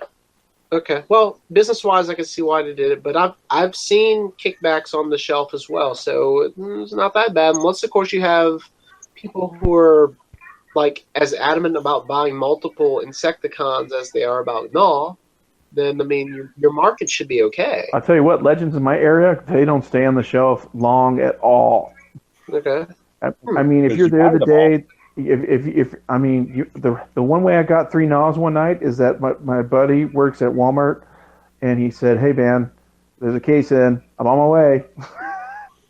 Okay. Well, business wise, I can see why they did it, but I've seen Kickbacks on the shelf as well, so it's not that bad. Unless, of course, you have people who are like as adamant about buying multiple Insecticons as they are about Gnaw, then I mean your market should be okay. I'll tell you what, Legends in my area, they don't stay on the shelf long at all. Okay. I mean, if Because you're you there buy the them day, if I mean, the one way I got 3 Gnaws one night is that my buddy works at Walmart, and he said, "Hey man, there's a case in. I'm on my way."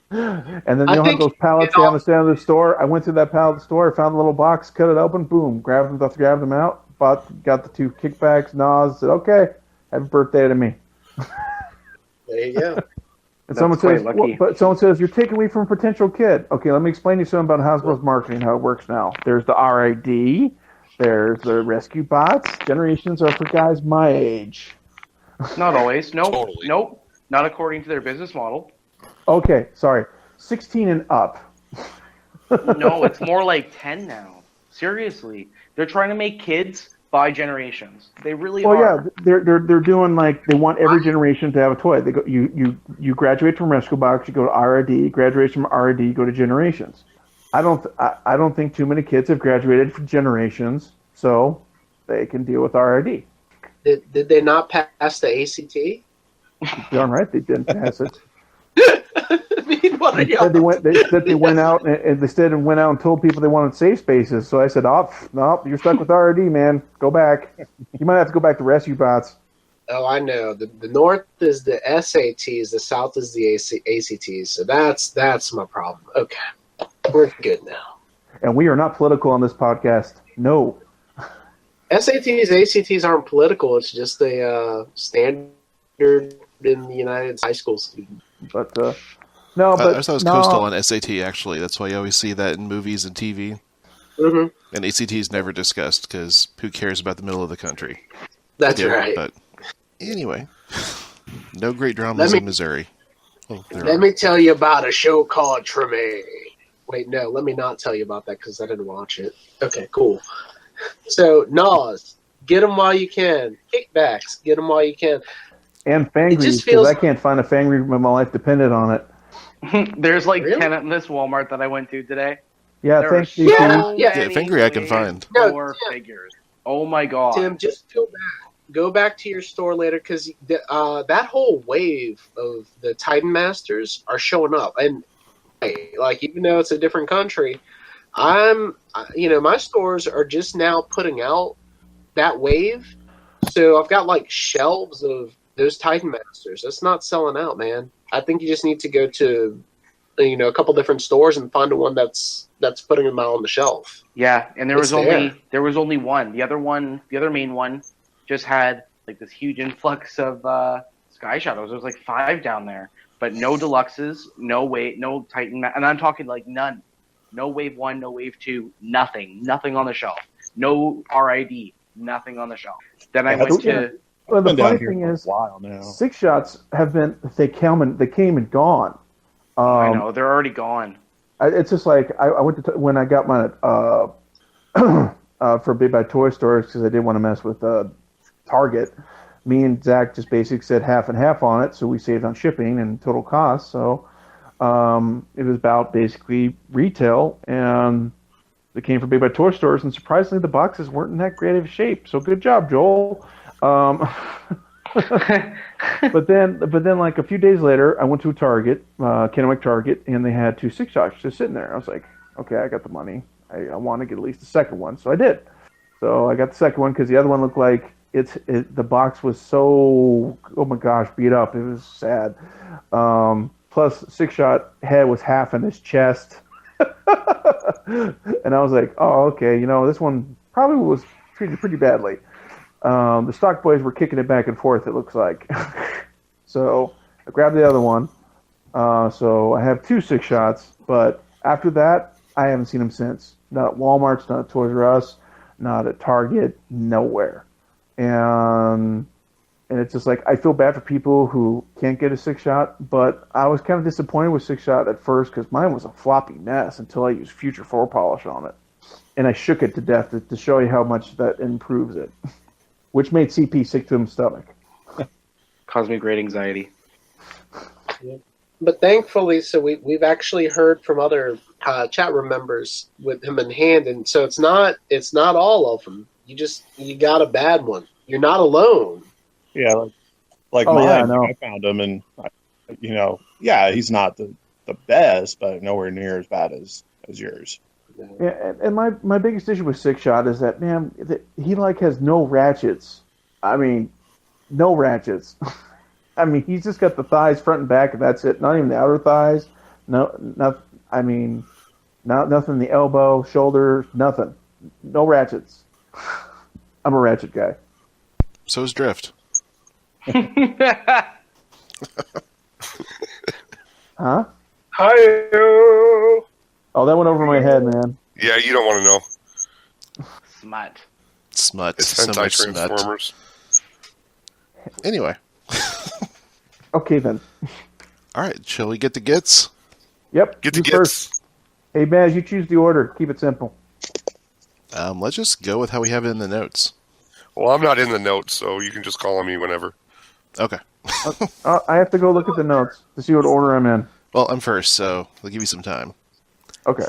And then I you know how think, those pallets stay on the stand of the store. I went through that pallet store, found the little box, cut it open, boom, grabbed them out, got the 2 Kickbacks, Gnaws, said, "Okay, happy birthday to me." There you go. And That's someone quite says, lucky. but someone says, you're taking away from a potential kid. Okay, let me explain to you something about Hasbro's marketing, how it works now. There's the RID, there's the rescue bots. Generations are for guys my age. Not always. Nope. Totally. Nope. Not according to their business model. Okay, sorry. 16 and up. No, it's more like 10 now. Seriously. They're trying to make kids buy generations. They really Well, are. yeah, they're doing like they want every generation to have a toy. They go, you graduate from rescue box, you go to RID, graduate from RID, you go to generations. I don't think too many kids have graduated from generations, so they can deal with RID. Did they not pass the ACT? Darn right they didn't pass it. I mean, what are y'all? They said they went out and they said and went out and told people they wanted safe spaces. So I said, "Oh, no, you're stuck with RD, man. Go back. You might have to go back to rescue bots." Oh, I know. The north is the SATs, the south is the ACTs. So that's my problem. Okay, we're good now. And we are not political on this podcast. No. SATs, ACTs aren't political. It's just a standard in the United States high school student. But no, but I thought it was no. coastal on SAT, actually. That's why you always see that in movies and TV. Mm-hmm. And ACT is never discussed, because who cares about the middle of the country? That's Yeah, right. But anyway, no great dramas in Missouri. Oh, there Let are. me tell you about a show called Treme. Wait, no, let me not tell you about that because I didn't watch it. Okay, cool. So, Nas, get them while you can. Kickbacks, get them while you can. And It Fangreaves, just because feels- I can't find a Fangreave when my life depended on it. There's like Really? 10 at this Walmart that I went to today. Yeah, There thanks, are DC. so Yeah, many Fangry I can find. No, Four Tim. figures. Oh my god. Tim, just go back. Go back to your store later because that whole wave of the Titan Masters are showing up. And, hey, like, even though it's a different country, my stores are just now putting out that wave. So I've got, like, shelves of those Titan Masters. That's not selling out, man. I think you just need to go to a couple different stores and find one that's putting them out on the shelf. Yeah, and there It's was only one. The other main one, just had like this huge influx of Sky Shadows. There was like 5 down there, but no deluxes, no Titan, and I'm talking like none. No Wave 1, no Wave 2, nothing on the shelf. No RID, nothing on the shelf. Then I went to. Well, the Been down funny here thing for a is, while now. 6 shots have been they came and gone. I know they're already gone. It's just like I went to when I got my for Big Bad Toy Stores because I didn't want to mess with Target. Me and Zach just basically said half and half on it, so we saved on shipping and total cost. So it was about basically retail, and they came from Big Bad Toy Stores, and surprisingly, the boxes weren't in that great of shape. So good job, Joel. But then, like a few days later, I went to a Target, Kennewick Target, and they had 2 6 shots just sitting there. I was like, okay, I got the money. I want to get at least the second one, so I did. So I got the second one because the other one looked like the box was so, oh my gosh, beat up. It was sad. Plus, 6 shot head was half in his chest, and I was like, oh, okay, this one probably was treated pretty badly. The stock boys were kicking it back and forth, it looks like. So I grabbed the other one. So I have 2 6 shots, but after that, I haven't seen them since. Not at Walmart's, not at Toys R Us, not at Target, nowhere. And it's just like, I feel bad for people who can't get a 6 shot, but I was kind of disappointed with 6 shot at first because mine was a floppy mess until I used Future 4 polish on it. And I shook it to death to show you how much that improves it. Which made CP sick to his stomach. Caused me great anxiety. But thankfully, so we've actually heard from other chat room members with him in hand, and so it's not all of them. You got a bad one. You're not alone. Yeah, like Oh, mine. yeah, I know. I found him, and he's not the best, but nowhere near as bad as yours. Yeah, and my biggest issue with 6 shot is that, man, he has no ratchets. I mean, no ratchets. I mean, he's just got the thighs front and back, and that's it. Not even the outer thighs. Nothing in the elbow, shoulder, nothing. No ratchets. I'm a ratchet guy. So is Drift. Huh? Hi-yo! Oh, that went over my head, man. Yeah, you don't want to know. Smut. Smut. It's So much smut. Transformers. Anyway. Okay, then. All right, shall we get the gets? Yep. Get the you gets. first. Hey, Baz, you choose the order. Keep it simple. Let's just go with how we have it in the notes. Well, I'm not in the notes, so you can just call on me whenever. Okay. I have to go look at the notes to see what order I'm in. Well, I'm first, so I'll give you some time. Okay.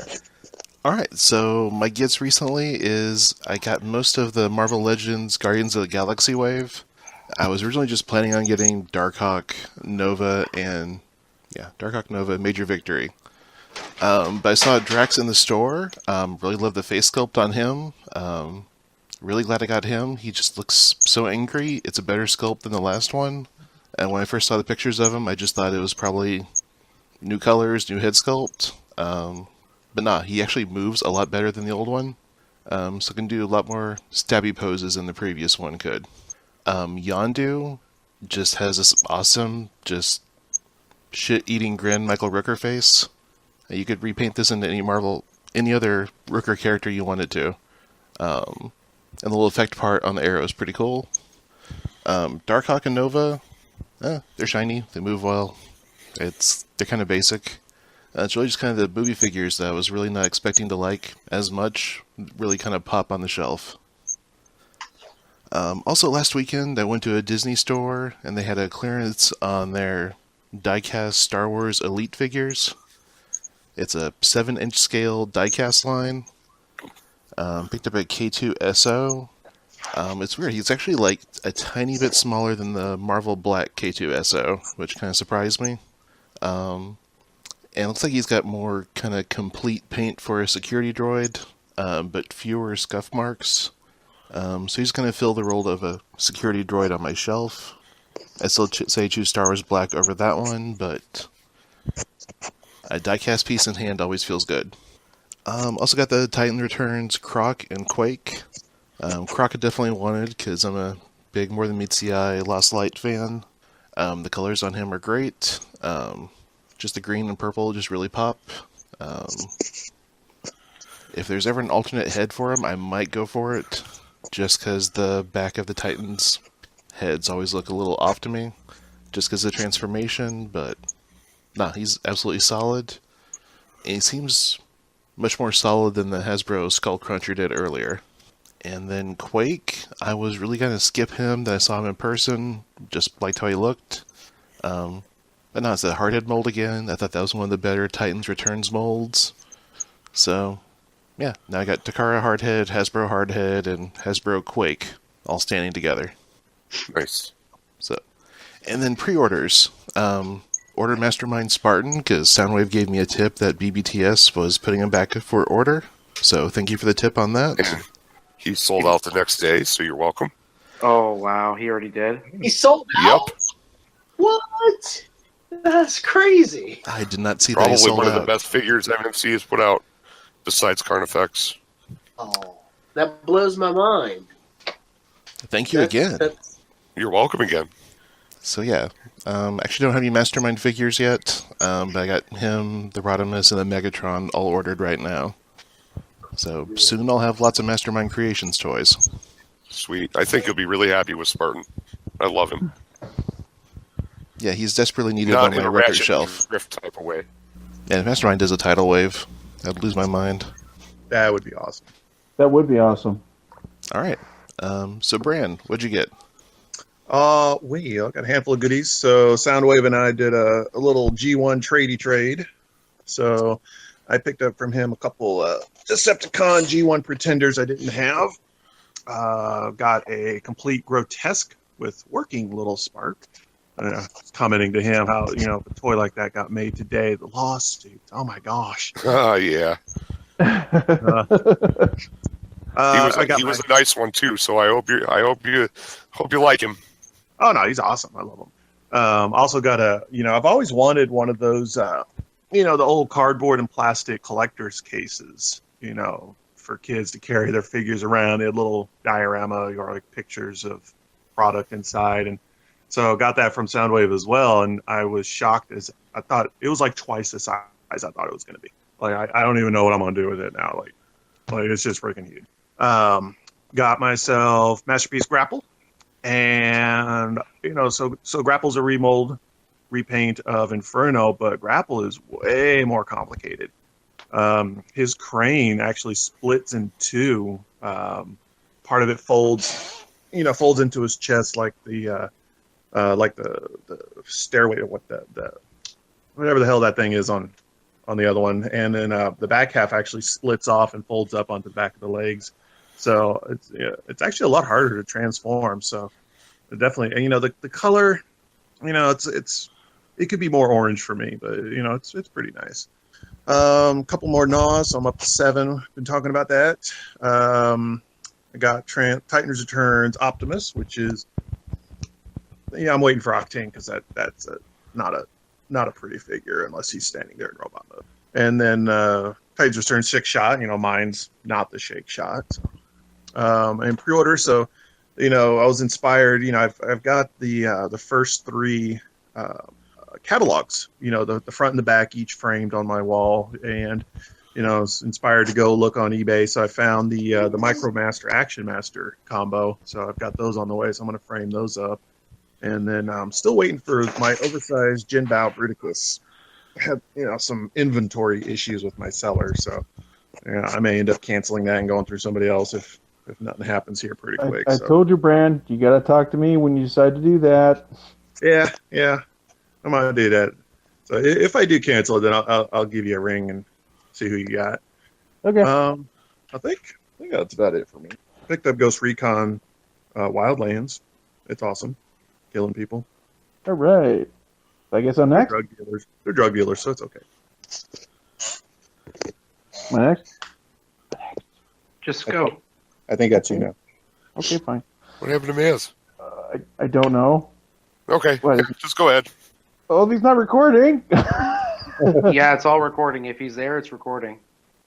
All right, so my gets recently is I got most of the Marvel Legends Guardians of the Galaxy wave. I was originally just planning on getting Darkhawk, Nova, Major Victory. But I saw Drax in the store. Really love the face sculpt on him. Really glad I got him. He just looks so angry. It's a better sculpt than the last one. And when I first saw the pictures of him, I just thought it was probably new colors, new head sculpt. But nah, he actually moves a lot better than the old one. So can do a lot more stabby poses than the previous one could. Yondu just has this awesome, just shit-eating grin Michael Rooker face. You could repaint this into any other Rooker character you wanted to. And the little effect part on the arrow is pretty cool. Darkhawk and Nova, they're shiny, they move well. They're kind of basic. It's really just kind of the movie figures that I was really not expecting to like as much, really kind of pop on the shelf. Also, last weekend I went to a Disney store and they had a clearance on their diecast Star Wars Elite figures. It's a 7-inch scale diecast line. Picked up at K2SO. It's weird. He's actually like a tiny bit smaller than the Marvel Black K2SO, which kind of surprised me. And it looks like he's got more kind of complete paint for a security droid, but fewer scuff marks. So he's going to fill the role of a security droid on my shelf. I still say choose Star Wars Black over that one, but A diecast piece in hand always feels good. Also got the Titan Returns Croc and Quake. Croc I definitely wanted because I'm a big More Than Meets the Eye Lost Light fan. The colors on him are great. Just the green and purple just really pop. If there's ever an alternate head for him, I might go for it. Just because the back of the Titan's heads always look a little off to me. Just because of the transformation, but nah, he's absolutely solid. And he seems much more solid than the Hasbro Skull Cruncher did earlier. And then Quake, I was really going to skip him. Then I saw him in person, just liked how he looked. But no, it's a hardhead mold again. I thought that was one of the better Titans Returns molds. So, yeah, now I got Takara Hardhead, Hasbro Hardhead, and Hasbro Quake all standing together. Nice. So, and then pre-orders. Ordered Mastermind Spartan because Soundwave gave me a tip that BBTS was putting him back for order. So thank you for the tip on that. And he sold out the next day, so you're welcome. Oh wow, he already did. He sold out. Yep. What? That's crazy. I did not see that he Probably sold one of out. the best figures MMC has put out, besides Carnifex. Oh, that blows my mind. Thank you again. You're welcome again. So yeah, actually don't have any Mastermind figures yet, but I got him, the Rodimus, and the Megatron all ordered right now. So soon I'll have lots of Mastermind Creations toys. Sweet. I think you'll be really happy with Spartan. I love him. Yeah, he's desperately needed Not on in my a record Ratchet shelf. Rift type of way. Yeah, if Mastermind does a tidal wave, I'd lose my mind. That would be awesome. That would be awesome. All right. So Bran, what'd you get? I got a handful of goodies. So Soundwave and I did a little G1 tradey trade. So I picked up from him a couple Decepticon G1 Pretenders I didn't have. Got a complete Grotesque with working little Spark. Commenting to him how, if a toy like that got made today, the lawsuit. Oh my gosh. Oh, yeah. He was a nice one too, so I hope you like him. Oh no, he's awesome. I love him. Also got I've always wanted one of those, the old cardboard and plastic collector's cases, for kids to carry their figures around. They had little diorama or like pictures of product inside, and so got that from Soundwave as well. And I was shocked as I thought it was like twice the size I thought it was going to be. Like I don't even know what I'm going to do with it now. Like it's just freaking huge. Got myself Masterpiece Grapple. And, so Grapple's a repaint of Inferno, but Grapple is way more complicated. His crane actually splits in two. Part of it folds into his chest like the stairway, or whatever the hell that thing is on the other one. And then the back half actually splits off and folds up onto the back of the legs. So it's actually a lot harder to transform. So definitely, the color, it could be more orange for me, but it's pretty nice. Couple more Gnaws, so I'm up to 7. Been talking about that. I got Titan's Returns Optimus, which is I'm waiting for Octane because that's not a pretty figure unless he's standing there in robot mode. And then Titan's Returns 6 Shot. Mine's not the Shake Shot. So. And pre-order, so I was inspired. I've got the first 3 catalogs. The front and the back each framed on my wall, and I was inspired to go look on eBay. So I found the MicroMaster Action Master combo. So I've got those on the way. So I'm going to frame those up, and then I'm still waiting for my oversized Jinbao Bruticus. I had some inventory issues with my seller, so I may end up canceling that and going through somebody else if nothing happens here pretty quick. I told you, Bran, you got to talk to me when you decide to do that. Yeah, I'm gonna do that. So if I do cancel it, then I'll give you a ring and see who you got. Okay. I think that's about it for me. Picked up Ghost Recon Wildlands. It's awesome, killing people. All right. I guess I'm next. They're drug dealers, so it's okay. My next. Just go. I think that's you now. Okay, fine. What happened to Maz? I don't know. Okay, What? just go ahead. Oh, he's not recording. Yeah, it's all recording. If he's there, it's recording.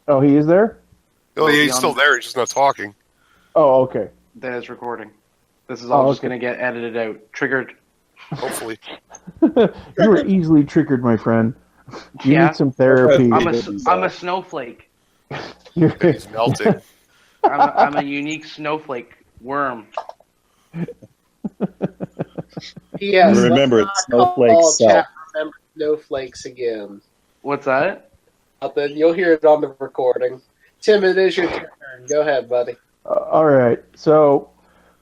Oh, he is there? Oh, yeah, he's still there. He's just not talking. Oh, okay. That is recording. This is all just going to get edited out. Triggered. Hopefully. You were easily triggered, my friend. You Yeah. need some therapy. I'm a snowflake. He's melting. I'm a unique snowflake worm. P.S. Remember, let's it's not snowflake call self. chat remember snowflakes again. What's that? Then you'll hear it on the recording. Tim, it is your turn. Go ahead, buddy. All right. So,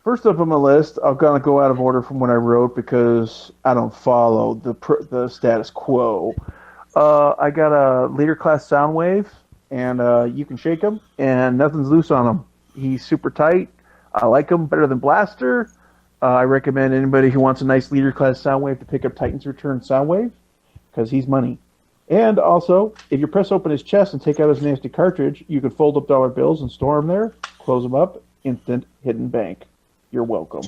first up on my list, I'm going to go out of order from what I wrote because I don't follow the status quo. I got a leader class Soundwave, and you can shake him, and nothing's loose on him. He's super tight. I like him better than Blaster. I recommend anybody who wants a nice leader class Soundwave to pick up Titan's Return Soundwave because he's money. And also, if you press open his chest and take out his nasty cartridge, you can fold up dollar bills and store them there, close them up, instant hidden bank. You're welcome.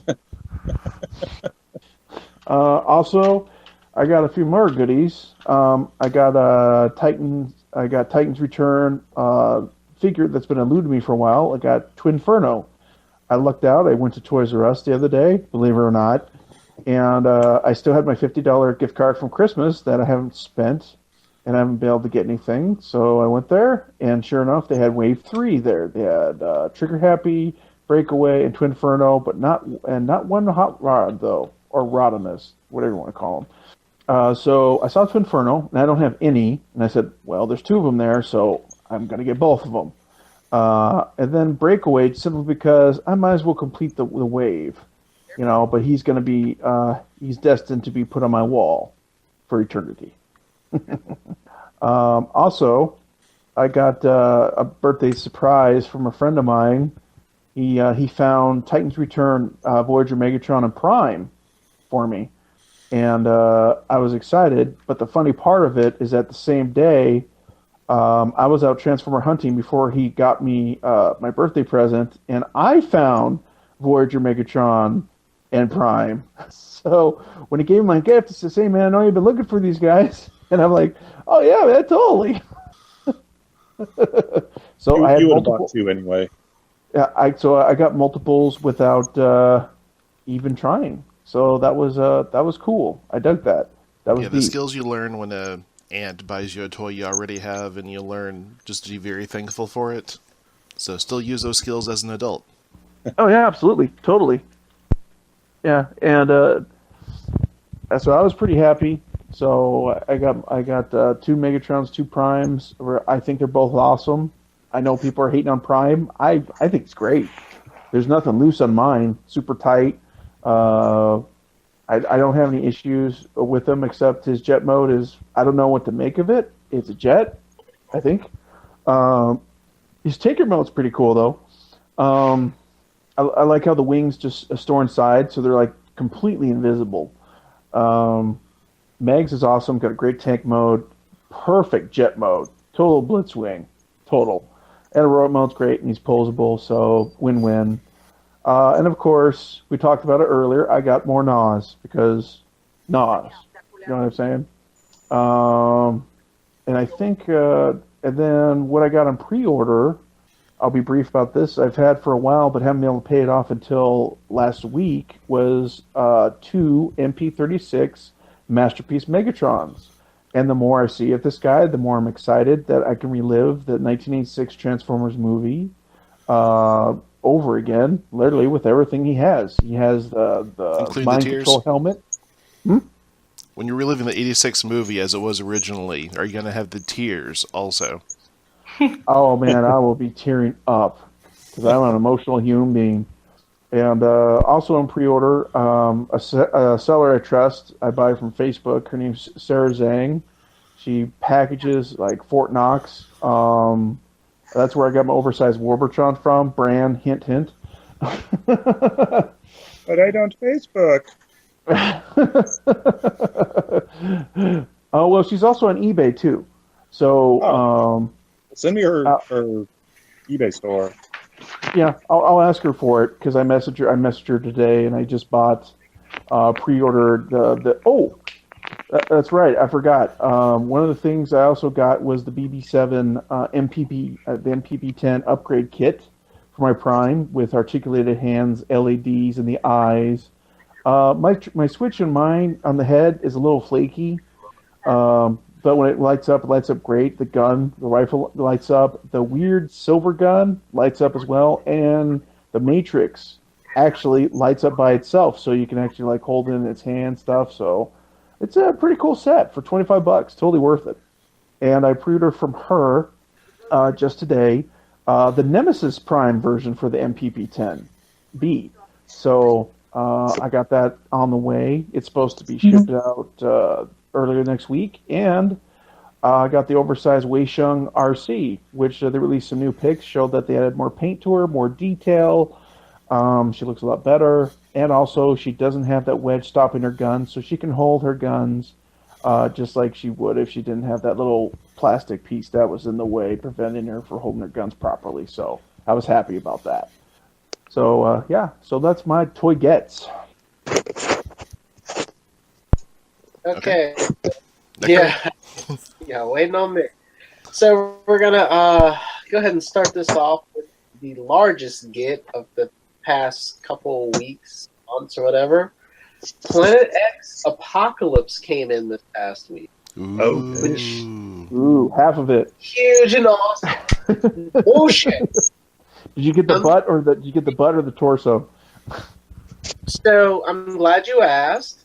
Also, I got a few more goodies. I got Titan's Return figure that's been eluding me for a while. I got Twinferno. I lucked out. I went to Toys R Us the other day, believe it or not, and I still had my $50 gift card from Christmas that I haven't spent, and I haven't been able to get anything. So I went there, and sure enough, they had Wave 3 there. They had Trigger Happy, Breakaway, and Twinferno, but not one Hot Rod though, or Rodimus, whatever you want to call them. So I saw Twinferno, and I don't have any, and I said, well, there's two of them there, so I'm going to get both of them. And then Breakaway, simply because I might as well complete the wave, but he's going to be, he's destined to be put on my wall for eternity. Also, I got a birthday surprise from a friend of mine. He found Titan's Return, Voyager, Megatron, and Prime for me. And I was excited, but the funny part of it is that the same day, I was out Transformer hunting before he got me my birthday present, and I found Voyager, Megatron, and Prime. So when he gave me my gift, he says, "Hey man, I know you've been looking for these guys," and I'm like, "Oh yeah, man, totally." So I had you would have multiple. bought two anyway. Yeah, I got multiples without even trying. So that was cool. I dug that. That was the deep. skills you learn when a aunt buys you a toy you already have, and you learn just to be very thankful for it. So still use those skills as an adult. Oh yeah, absolutely, totally. Yeah, and so I was pretty happy. So I got two Megatrons, two Primes. I think they're both awesome. I know people are hating on Prime. I think it's great. There's nothing loose on mine. Super tight. I don't have any issues with him except his jet mode is, I don't know what to make of it. It's a jet, I think. His Tinker mode's pretty cool though. I like how the wings just store inside, so they're like completely invisible. Megs is awesome, got a great tank mode, perfect jet mode, total blitzwing, total. And a robot mode's great, and he's posable, so win-win. And of course, we talked about it earlier, I got more Nas, because Nas, you know what I'm saying? And I think, and then what I got on pre-order, I'll be brief about this, I've had for a while, but haven't been able to pay it off until last week, was two MP36 Masterpiece Megatrons. And the more I see of this guy, the more I'm excited that I can relive the 1986 Transformers movie over again, literally with everything he has. He has the mind control helmet. When you're reliving the 86 movie as it was originally, are you going to have the tears also? Oh man, I will be tearing up because I'm an emotional human being. And also in pre-order, a seller I trust, I buy from Facebook. Her name's Sarah Zhang. She packages like Fort Knox. That's where I got my oversized Warbertron from. Bran, hint, hint. But I don't Facebook. Oh well, she's also on eBay too. So send me her eBay store. Yeah, I'll ask her for it because I messaged her today, and I just bought pre-ordered That's right. I forgot. One of the things I also got was the BB7 the MPP10 upgrade kit for my Prime with articulated hands, LEDs in the eyes. My switch in mine on the head is a little flaky, but when it lights up great. The rifle lights up. The weird silver gun lights up as well, and the Matrix actually lights up by itself, so you can actually like hold it in its hand stuff. So it's a pretty cool set for $25. Totally worth it. And I pre-ordered from her just today the Nemesis Prime version for the MPP10B. So I got that on the way. It's supposed to be shipped out earlier next week. And I got the oversized Wei Sheng RC, which they released some new pics, showed that they added more paint to her, more detail. She looks a lot better. And also, she doesn't have that wedge stopping her guns, so she can hold her guns just like she would if she didn't have that little plastic piece that was in the way, preventing her from holding her guns properly. So I was happy about that. So, so that's my toy gets. Okay. Yeah. Yeah, waiting on me. So we're going to go ahead and start this off with the largest get of the past couple weeks, months, or whatever. Planet X Apocalypse came in this past week. Ooh, half of it. Huge and awesome. Bullshit. Did you get the butt or the torso? So I'm glad you asked.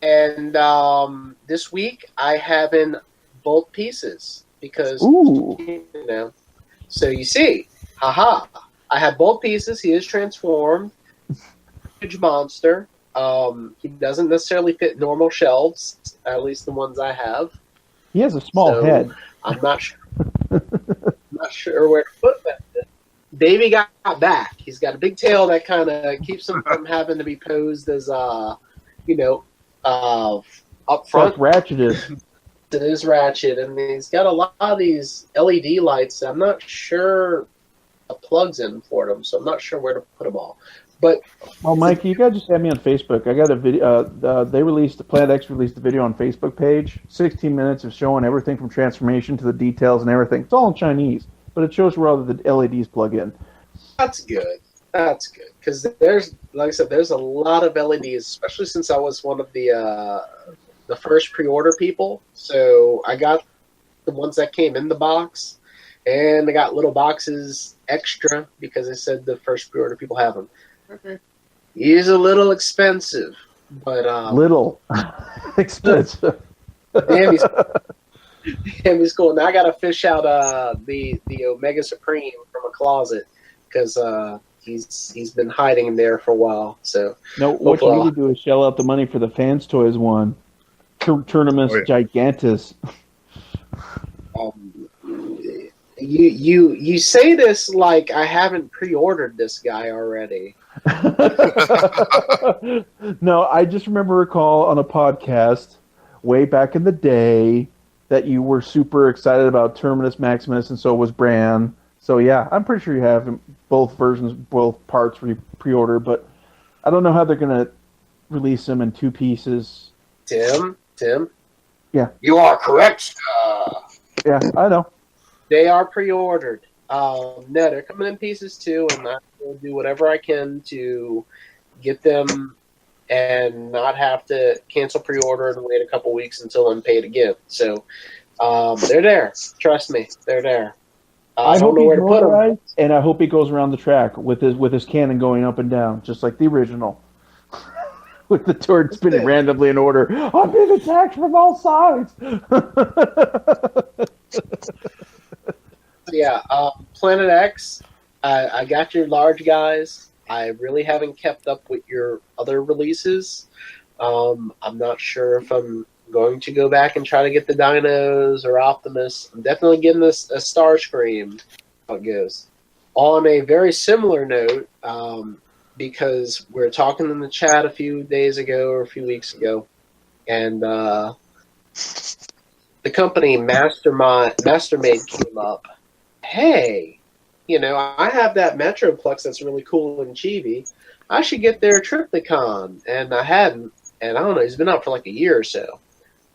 And this week I have in both pieces because So you see, haha. I have both pieces. He is transformed. Huge monster. He doesn't necessarily fit normal shelves, at least the ones I have. He has a small head. I'm not sure. Not sure where to put that. Davey got back. He's got a big tail that kind of keeps him from having to be posed as, up front. Ratchet is. It is Ratchet, and he's got a lot of these LED lights. I'm not sure the plugs in for them, so I'm not sure where to put them all. But Mike, you guys just had me on Facebook. I got a video. Planet X released a video on Facebook page. 16 minutes of showing everything from transformation to the details and everything. It's all in Chinese, but it shows where all the LEDs plug in. That's good. That's good because there's, like I said, there's a lot of LEDs, especially since I was one of the first pre-order people. So I got the ones that came in the box, and I got little boxes extra because I said the first pre-order people have them. He's a little expensive, but little expensive. Damn, he's cool. Now I gotta fish out the Omega Supreme from a closet because he's been hiding in there for a while. So no, what you need to do is shell out the money for the Fans Toys one. Tournament's Gigantus. You say this like I haven't pre-ordered this guy already. No, I just recall on a podcast way back in the day that you were super excited about Terminus Maximus, and so was Bran. So yeah, I'm pretty sure you have both versions, both parts pre-order, but I don't know how they're going to release them in two pieces. Tim? Yeah. You are correct. Yeah, I know. They are pre-ordered. No, they're coming in pieces too, and I will do whatever I can to get them and not have to cancel pre-order and wait a couple weeks until I'm paid again. So they're there. Trust me, they're there. I don't know where to put them, and I hope he goes around the track with his cannon going up and down, just like the original. With the turret spinning randomly in order. I'm being attacked from all sides. Yeah, Planet X, I got your large guys. I really haven't kept up with your other releases. I'm not sure if I'm going to go back and try to get the Dinos or Optimus. I'm definitely getting a Starscream. How it goes. On a very similar note, because we were talking in the chat a few days ago or a few weeks ago, and the company Mastermade came up. Hey, I have that Metroplex that's really cool and chibi. I should get their Triptychon, and I hadn't. And I don't know, it's been out for like a year or so.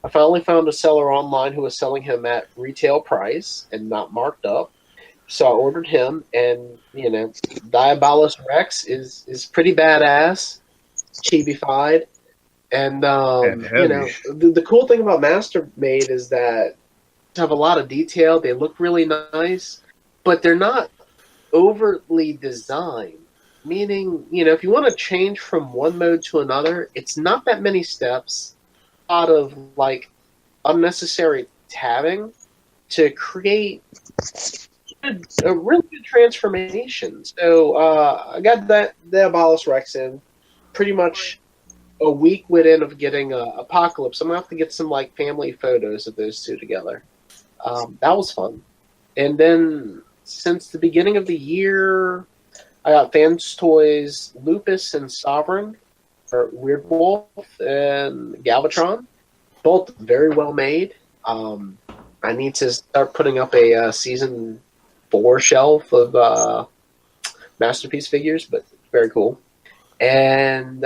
I finally found a seller online who was selling him at retail price and not marked up. So I ordered him, and Diabolus Rex is pretty badass, chibi-fied, and And heavy. the cool thing about Master Made is that they have a lot of detail. They look really nice, but they're not overtly designed. Meaning, if you want to change from one mode to another, it's not that many steps. A lot of like unnecessary tabbing to create a really good transformation. So I got that Diabolus Rex in pretty much a week within of getting Apocalypse. I'm gonna have to get some like family photos of those two together. That was fun. And then since the beginning of the year, I got Fans Toys Lupus and Sovereign, or Weird Wolf and Galvatron, both very well made. I need to start putting up a season 4 shelf of Masterpiece figures, but very cool. And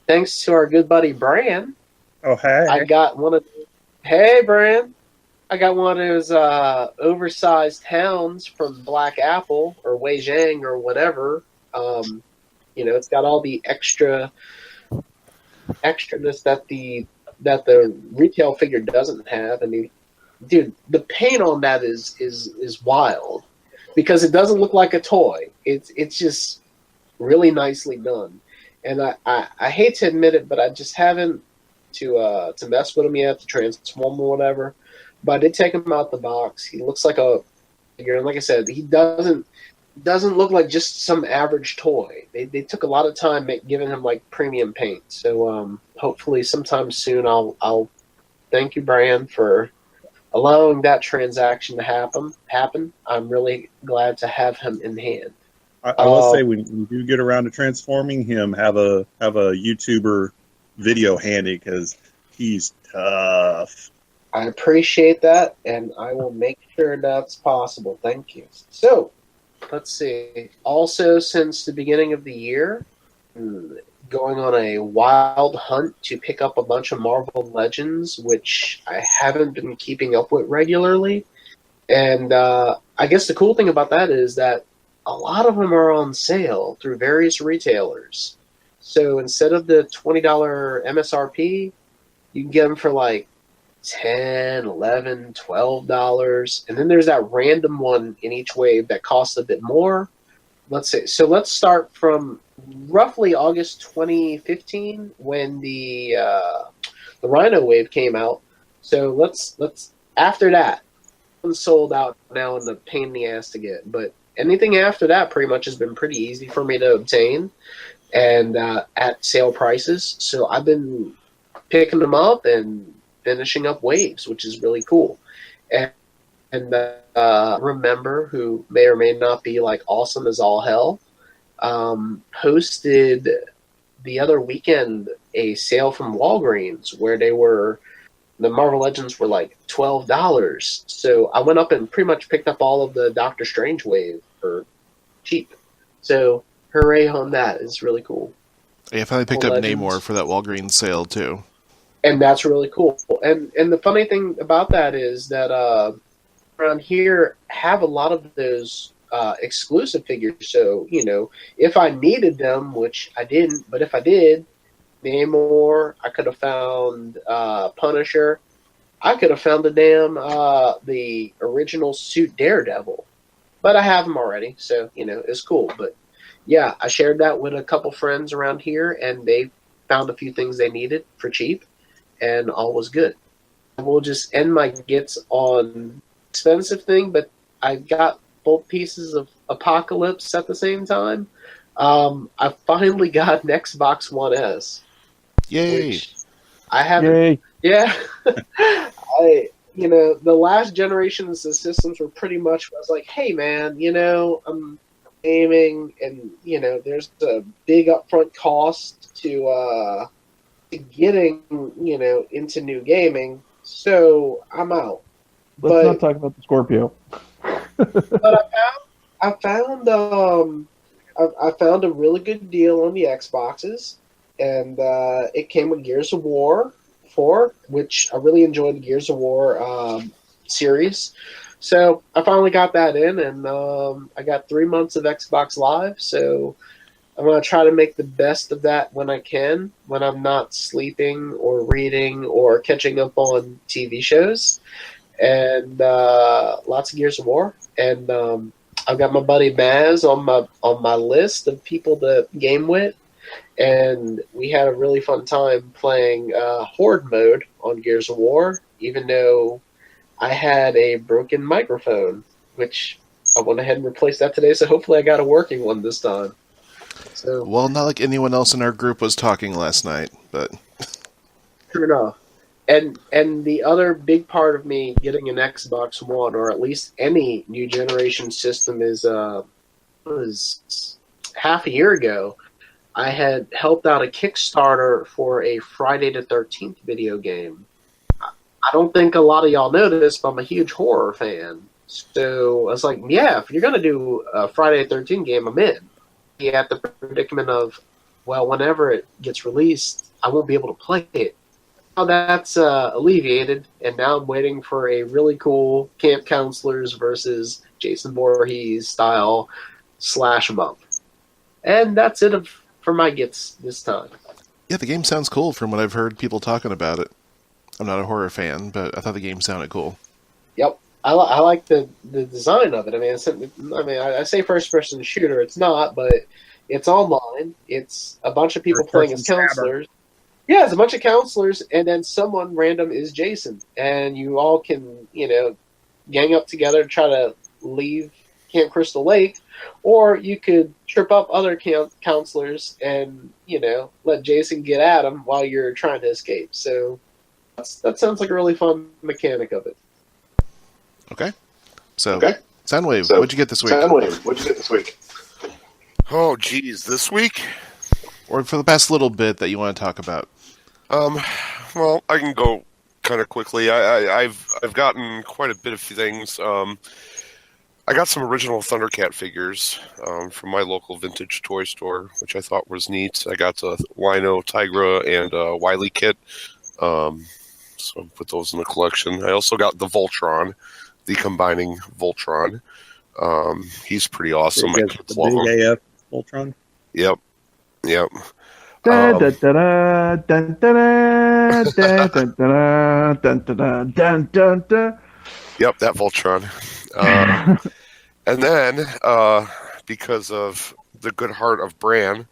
thanks to our good buddy Bran, Oh, hey. I got one of. Hey, Bran! I got one of those oversized hounds from Black Apple or Wei Zhang or whatever. It's got all the extraness that the retail figure doesn't have. I mean, dude, the paint on that is wild because it doesn't look like a toy. It's just really nicely done, and I hate to admit it, but I just haven't to mess with him yet, to transform or whatever. But I did take him out the box. He looks like a figure, and like I said, he doesn't look like just some average toy. They took a lot of time giving him like premium paint. So hopefully sometime soon I'll thank you, Bran, for allowing that transaction to happen. I'm really glad to have him in hand. I will say, when you do get around to transforming him, have a YouTuber video handy, because he's tough. I appreciate that, and I will make sure that's possible. Thank you. So, let's see. Also, since the beginning of the year, going on a wild hunt to pick up a bunch of Marvel Legends, which I haven't been keeping up with regularly. And I guess the cool thing about that is that a lot of them are on sale through various retailers. So instead of the $20 MSRP, you can get them for like $10, $11, $12. And then there's that random one in each wave that costs a bit more. Let's see. So let's start from roughly August 2015 when the Rhino wave came out. So let's after that, it's sold out now and the pain in the ass to get. But anything after that pretty much has been pretty easy for me to obtain and at sale prices. So I've been picking them up and finishing up waves, which is really cool. And Remember, who may or may not be like awesome as all hell, posted the other weekend a sale from Walgreens where the Marvel Legends were like $12. So I went up and pretty much picked up all of the Doctor Strange wave for cheap. So hooray on that. It's really cool. Yeah, I finally picked up Namor for that Walgreens sale too. And that's really cool. And the funny thing about that is that around here have a lot of those exclusive figures. So, if I needed them, which I didn't, but if I did, Namor, I could have found Punisher. I could have found the original suit Daredevil. But I have them already, so, it's cool. But, yeah, I shared that with a couple friends around here, and they found a few things they needed for cheap, and all was good. We'll just end my gets on expensive thing, but I got both pieces of Apocalypse at the same time. I finally got an Xbox One S. Yay! I haven't. Yay. Yeah. The last generations of systems were pretty much, I was like, hey man, I'm aiming, and there's a big upfront cost to getting into new gaming, so I'm out. Let's not talk about the Scorpio. But I found a really good deal on the Xboxes, and it came with Gears of War 4, which I really enjoyed the Gears of War series. So I finally got that in, and I got 3 months of Xbox Live. So I'm going to try to make the best of that when I can, when I'm not sleeping or reading or catching up on TV shows. And lots of Gears of War. And I've got my buddy Maz on my list of people to game with. And we had a really fun time playing Horde mode on Gears of War, even though I had a broken microphone, which I went ahead and replaced that today, so hopefully I got a working one this time. So, well, not like anyone else in our group was talking last night, but... True enough. And the other big part of me getting an Xbox One, or at least any new generation system, is was half a year ago, I had helped out a Kickstarter for a Friday the 13th video game. I don't think a lot of y'all know this, but I'm a huge horror fan. So I was like, yeah, if you're going to do a Friday the 13th game, I'm in. You have the predicament of, well, whenever it gets released, I won't be able to play it. Now that's alleviated, and now I'm waiting for a really cool Camp Counselors versus Jason Voorhees style slash 'em up. And that's it for my gets this time. Yeah, the game sounds cool from what I've heard people talking about it. I'm not a horror fan, but I thought the game sounded cool. Yep, I like the design of it. I say first-person shooter. It's not, but it's online. It's a bunch of people playing as counselors. Yeah, it's a bunch of counselors, and then someone random is Jason, and you all can, gang up together to try to leave Camp Crystal Lake, or you could trip up other counselors and, let Jason get at them while you're trying to escape. So that sounds like a really fun mechanic of it. Okay. Soundwave, what'd you get this week? Oh, geez, this week? Or for the past little bit that you want to talk about? Well, I can go kind of quickly. I've gotten quite a bit of things. I got some original Thundercat figures from my local vintage toy store, which I thought was neat. I got a Wino, Tigra, and a Wily kit. So I put those in the collection. I also got the Voltron, the combining Voltron. He's pretty awesome. My kids love him. Big AF Voltron? Yep. Yep, that Voltron. And then, because of the good heart of Bran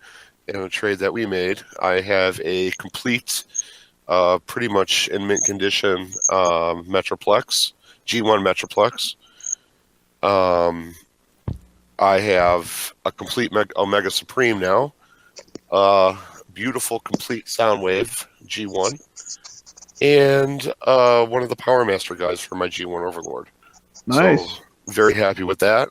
and a trade that we made, I have a complete, pretty much in mint condition, Metroplex, G1 Metroplex. I have a complete Omega Supreme now. Beautiful complete Soundwave G1. And one of the Power Master guys for my G1 Overlord. Nice. So, very happy with that.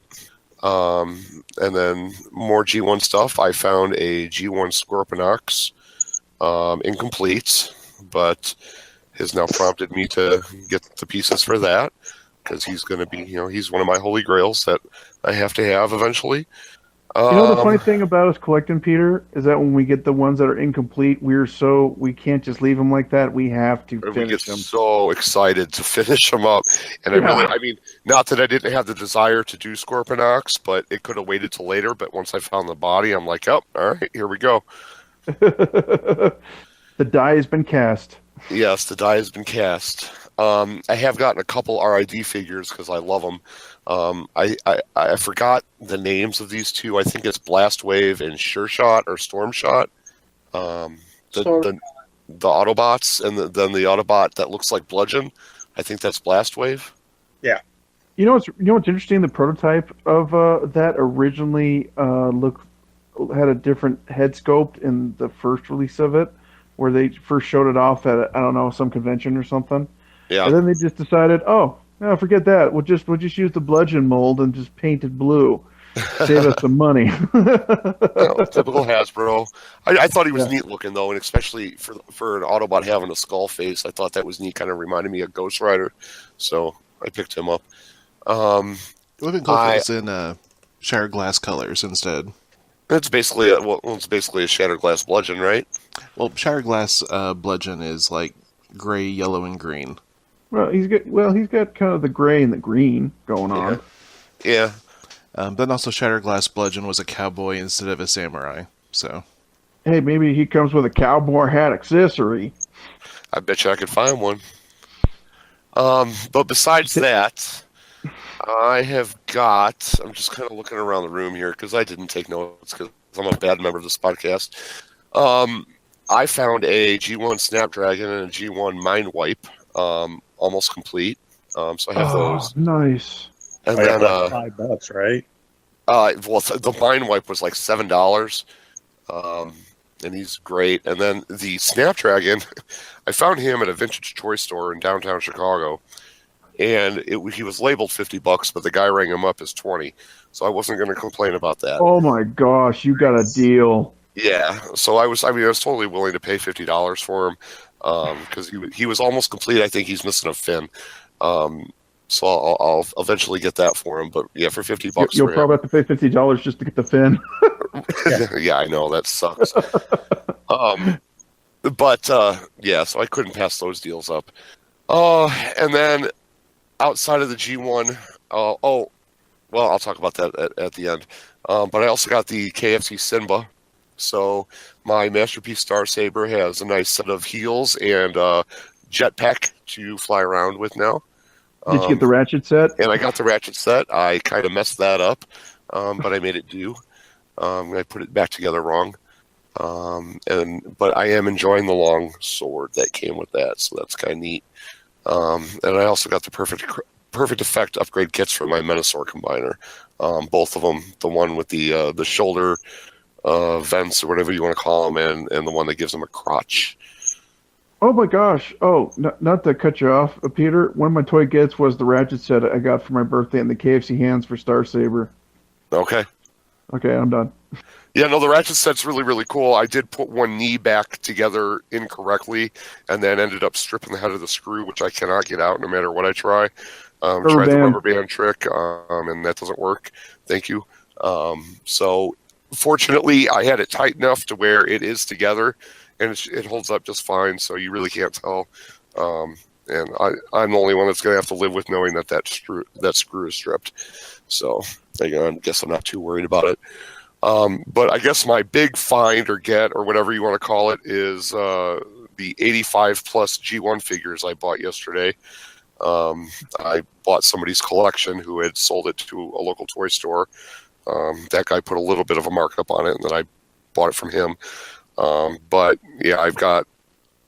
And then more G1 stuff. I found a G1 Scorpionox, incomplete, but has now prompted me to get the pieces for that, because he's going to be, he's one of my holy grails that I have to have eventually. The funny thing about us collecting, Peter, is that when we get the ones that are incomplete, we can't just leave them like that. We have to finish them. So excited to finish them up. And I mean, not that I didn't have the desire to do Scorpionox, but it could have waited till later. But once I found the body, I'm like, oh, all right, here we go. The die has been cast. Yes, the die has been cast. I have gotten a couple RID figures because I love them. I forgot the names of these two. I think it's Blast Wave and Sure Shot or Storm Shot. The Autobots, and then the Autobot that looks like Bludgeon. I think that's Blast Wave. Yeah. You know what's interesting? The prototype of that originally had a different head sculpt in the first release of it, where they first showed it off at some convention or something. Yeah. And then they just decided, no, forget that. We'll just use the Bludgeon mold and just paint it blue. Save us some money. Typical Hasbro. I thought he was neat looking though, and especially for an Autobot having a skull face, I thought that was neat. Kind of reminded me of Ghost Rider, so I picked him up. It would have been cool if it was in shattered glass colors instead. It's basically a shattered glass bludgeon, right? Well, shattered glass bludgeon is like gray, yellow, and green. Well, he's got kind of the gray and the green going on. Yeah. Then also Shatterglass Bludgeon was a cowboy instead of a samurai. So, Hey, maybe he comes with a cowboy hat accessory. I bet you I could find one. But besides that, I have got. I'm just kind of looking around the room here because I didn't take notes because I'm a bad member of this podcast. I found a G1 Snapdragon and a G1 Mind Wipe, almost complete. So I have those. Nice. And Like then, $5, right? well, the Mind Wipe was like $7. And he's great. And then the Snapdragon, I found him at a vintage toy store in downtown Chicago, and he was labeled $50, but the guy rang him up as $20, so I wasn't going to complain about that. Oh my gosh, you got a deal. Yeah, so I was totally willing to pay $50 for him because he was almost complete. I think he's missing a fin. So I'll eventually get that for him. But yeah, for $50, You'll probably have to pay $50 just to get the fin. Yeah, I know that sucks. But yeah, so I couldn't pass those deals up. And then outside of the G1, well, I'll talk about that at the end. But I also got the KFC Simba. So my Masterpiece Star Saber has a nice set of heels and jetpack to fly around with now. Did you get the ratchet set? And I got the ratchet set. I kind of messed that up, but I made it do. I put it back together wrong. But I am enjoying the long sword that came with that, so that's kind of neat. And I also got the perfect effect upgrade kits for my Menasor combiner. Both of them, the one with the shoulder vents or whatever you want to call them, and the one that gives them a crotch. Oh my gosh. Oh, not to cut you off, Peter. One of my toy gets was the ratchet set I got for my birthday and the KFC hands for Star Saber. Okay. Okay, I'm done. Yeah, no, the ratchet set's really, really cool. I did put one knee back together incorrectly and then ended up stripping the head of the screw, which I cannot get out no matter what I try. Tried the rubber band trick, and that doesn't work. Thank you. So fortunately, I had it tight enough to where it is together, and it holds up just fine, so you really can't tell. And I'm the only one that's going to have to live with knowing that screw is stripped. So I guess I'm not too worried about it. But I guess my big find or get or whatever you want to call it is the 85 plus G1 figures I bought yesterday. I bought somebody's collection who had sold it to a local toy store. That guy put a little bit of a markup on it, and then I bought it from him. But yeah, I've got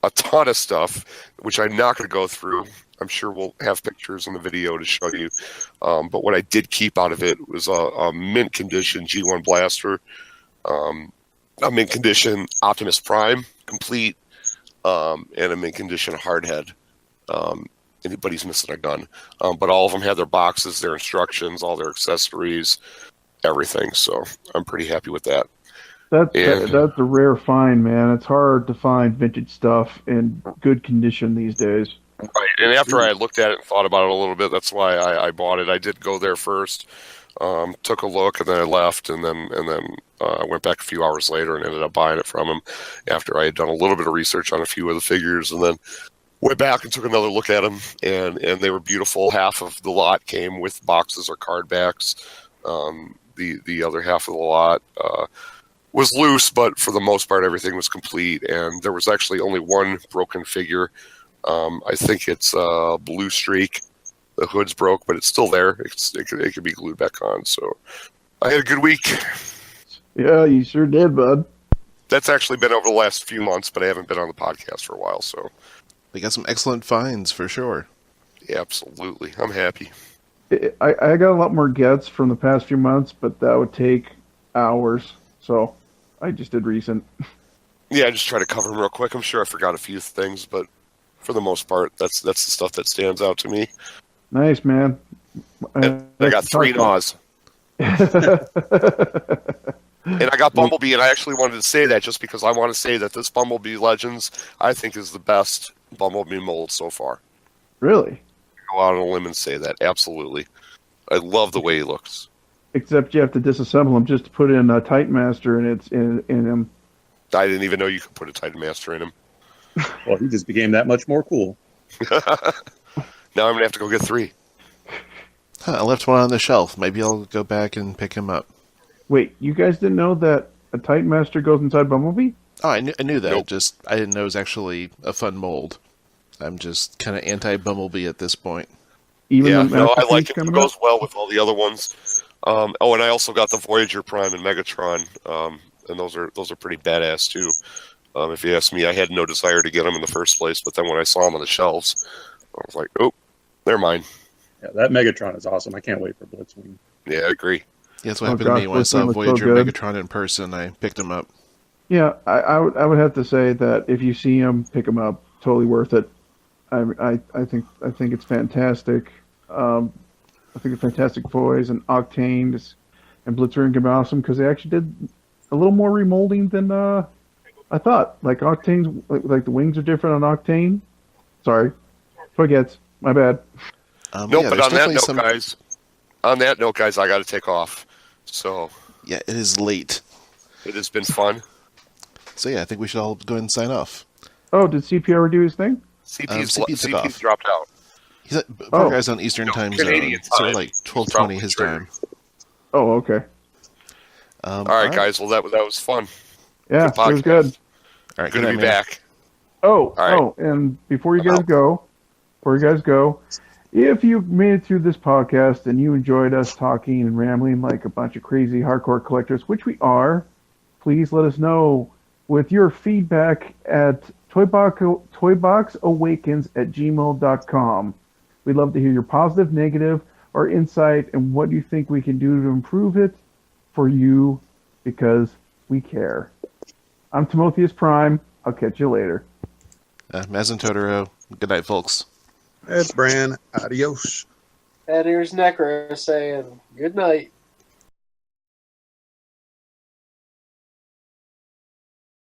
a ton of stuff, which I'm not going to go through. I'm sure we'll have pictures in the video to show you. But what I did keep out of it was a mint condition G1 blaster, a mint condition Optimus Prime complete, and a mint condition hardhead. Anybody's missing a gun. But all of them had their boxes, their instructions, all their accessories, everything. So I'm pretty happy with that. That's a rare find, man. It's hard to find vintage stuff in good condition these days. Right, and after I looked at it and thought about it a little bit, that's why I bought it. I did go there first, took a look, and then I left, and then I went back a few hours later and ended up buying it from him after I had done a little bit of research on a few of the figures, and then went back and took another look at them, and they were beautiful. Half of the lot came with boxes or card backs. The other half of the lot was loose, but for the most part, everything was complete, and there was actually only one broken figure. I think it's Blue Streak. The hood's broke, but it's still there. It could be glued back on. So I had a good week. Yeah, you sure did, bud. That's actually been over the last few months, but I haven't been on the podcast for a while. So we got some excellent finds for sure. Yeah, absolutely. I'm happy. I got a lot more gets from the past few months, but that would take hours. So I just did recent. Yeah, I just try to cover them real quick. I'm sure I forgot a few things, but for the most part, that's the stuff that stands out to me. Nice, man. And I got 3 Naws. And I got Bumblebee, and I actually wanted to say that just because I want to say that this Bumblebee Legends, I think, is the best Bumblebee mold so far. Really? Go out on a limb and say that. Absolutely. I love the way he looks. Except you have to disassemble him just to put in a Titan Master in him. I didn't even know you could put a Titan Master in him. Well, he just became that much more cool. Now I'm gonna have to go get 3. Huh, I left one on the shelf. Maybe I'll go back and pick him up. Wait, you guys didn't know that a Titan Master goes inside Bumblebee? Oh, I knew that. Nope. Just I didn't know it was actually a fun mold. I'm just kind of anti-Bumblebee at this point. Even Yeah, the no, I Master like Piece it. It coming goes up? well with all the other ones. And I also got the Voyager Prime and Megatron, and those are pretty badass too. If you ask me, I had no desire to get them in the first place, but then when I saw them on the shelves, I was like, oh, they're mine. Yeah, that Megatron is awesome. I can't wait for Blitzwing. Yeah, I agree. Yeah, that's what Oh, happened to me gosh, when I Blitzwing saw was so Voyager good. Megatron in person. I picked him up. Yeah, I would have to say that if you see him, pick him up. Totally worth it. I think it's fantastic. I think it's fantastic boys and Octane and Blitzwing can be awesome because they actually did a little more remolding than I thought. Like Octane's like the wings are different on Octane. Sorry, forgets. My bad. No, yeah, but there's on that definitely note, guys, I got to take off. So Yeah, it is late. it has been fun. So yeah, I think we should all go ahead and sign off. Oh, did CP ever do his thing? CP's, CP took off. dropped out. He's at, Oh. poor guy's on Eastern time zone, Canadian so time. like He's 12:20 probably his triggered. time. Oh, okay. All right, guys. Well, that was fun. Yeah, Good it was podcast. good. All right, Good good to night, be man. back. Oh, right. and before you I'm guys out. go, if you made it through this podcast and you enjoyed us talking and rambling like a bunch of crazy hardcore collectors, which we are, please let us know with your feedback at toyboxawakens@gmail.com. We'd love to hear your positive, negative, or insight and what you think we can do to improve it for you because we care. I'm Timotheus Prime. I'll catch you later. Maz and Totoro. Good night, folks. That's Bran. Adios. And here's Necro saying good night.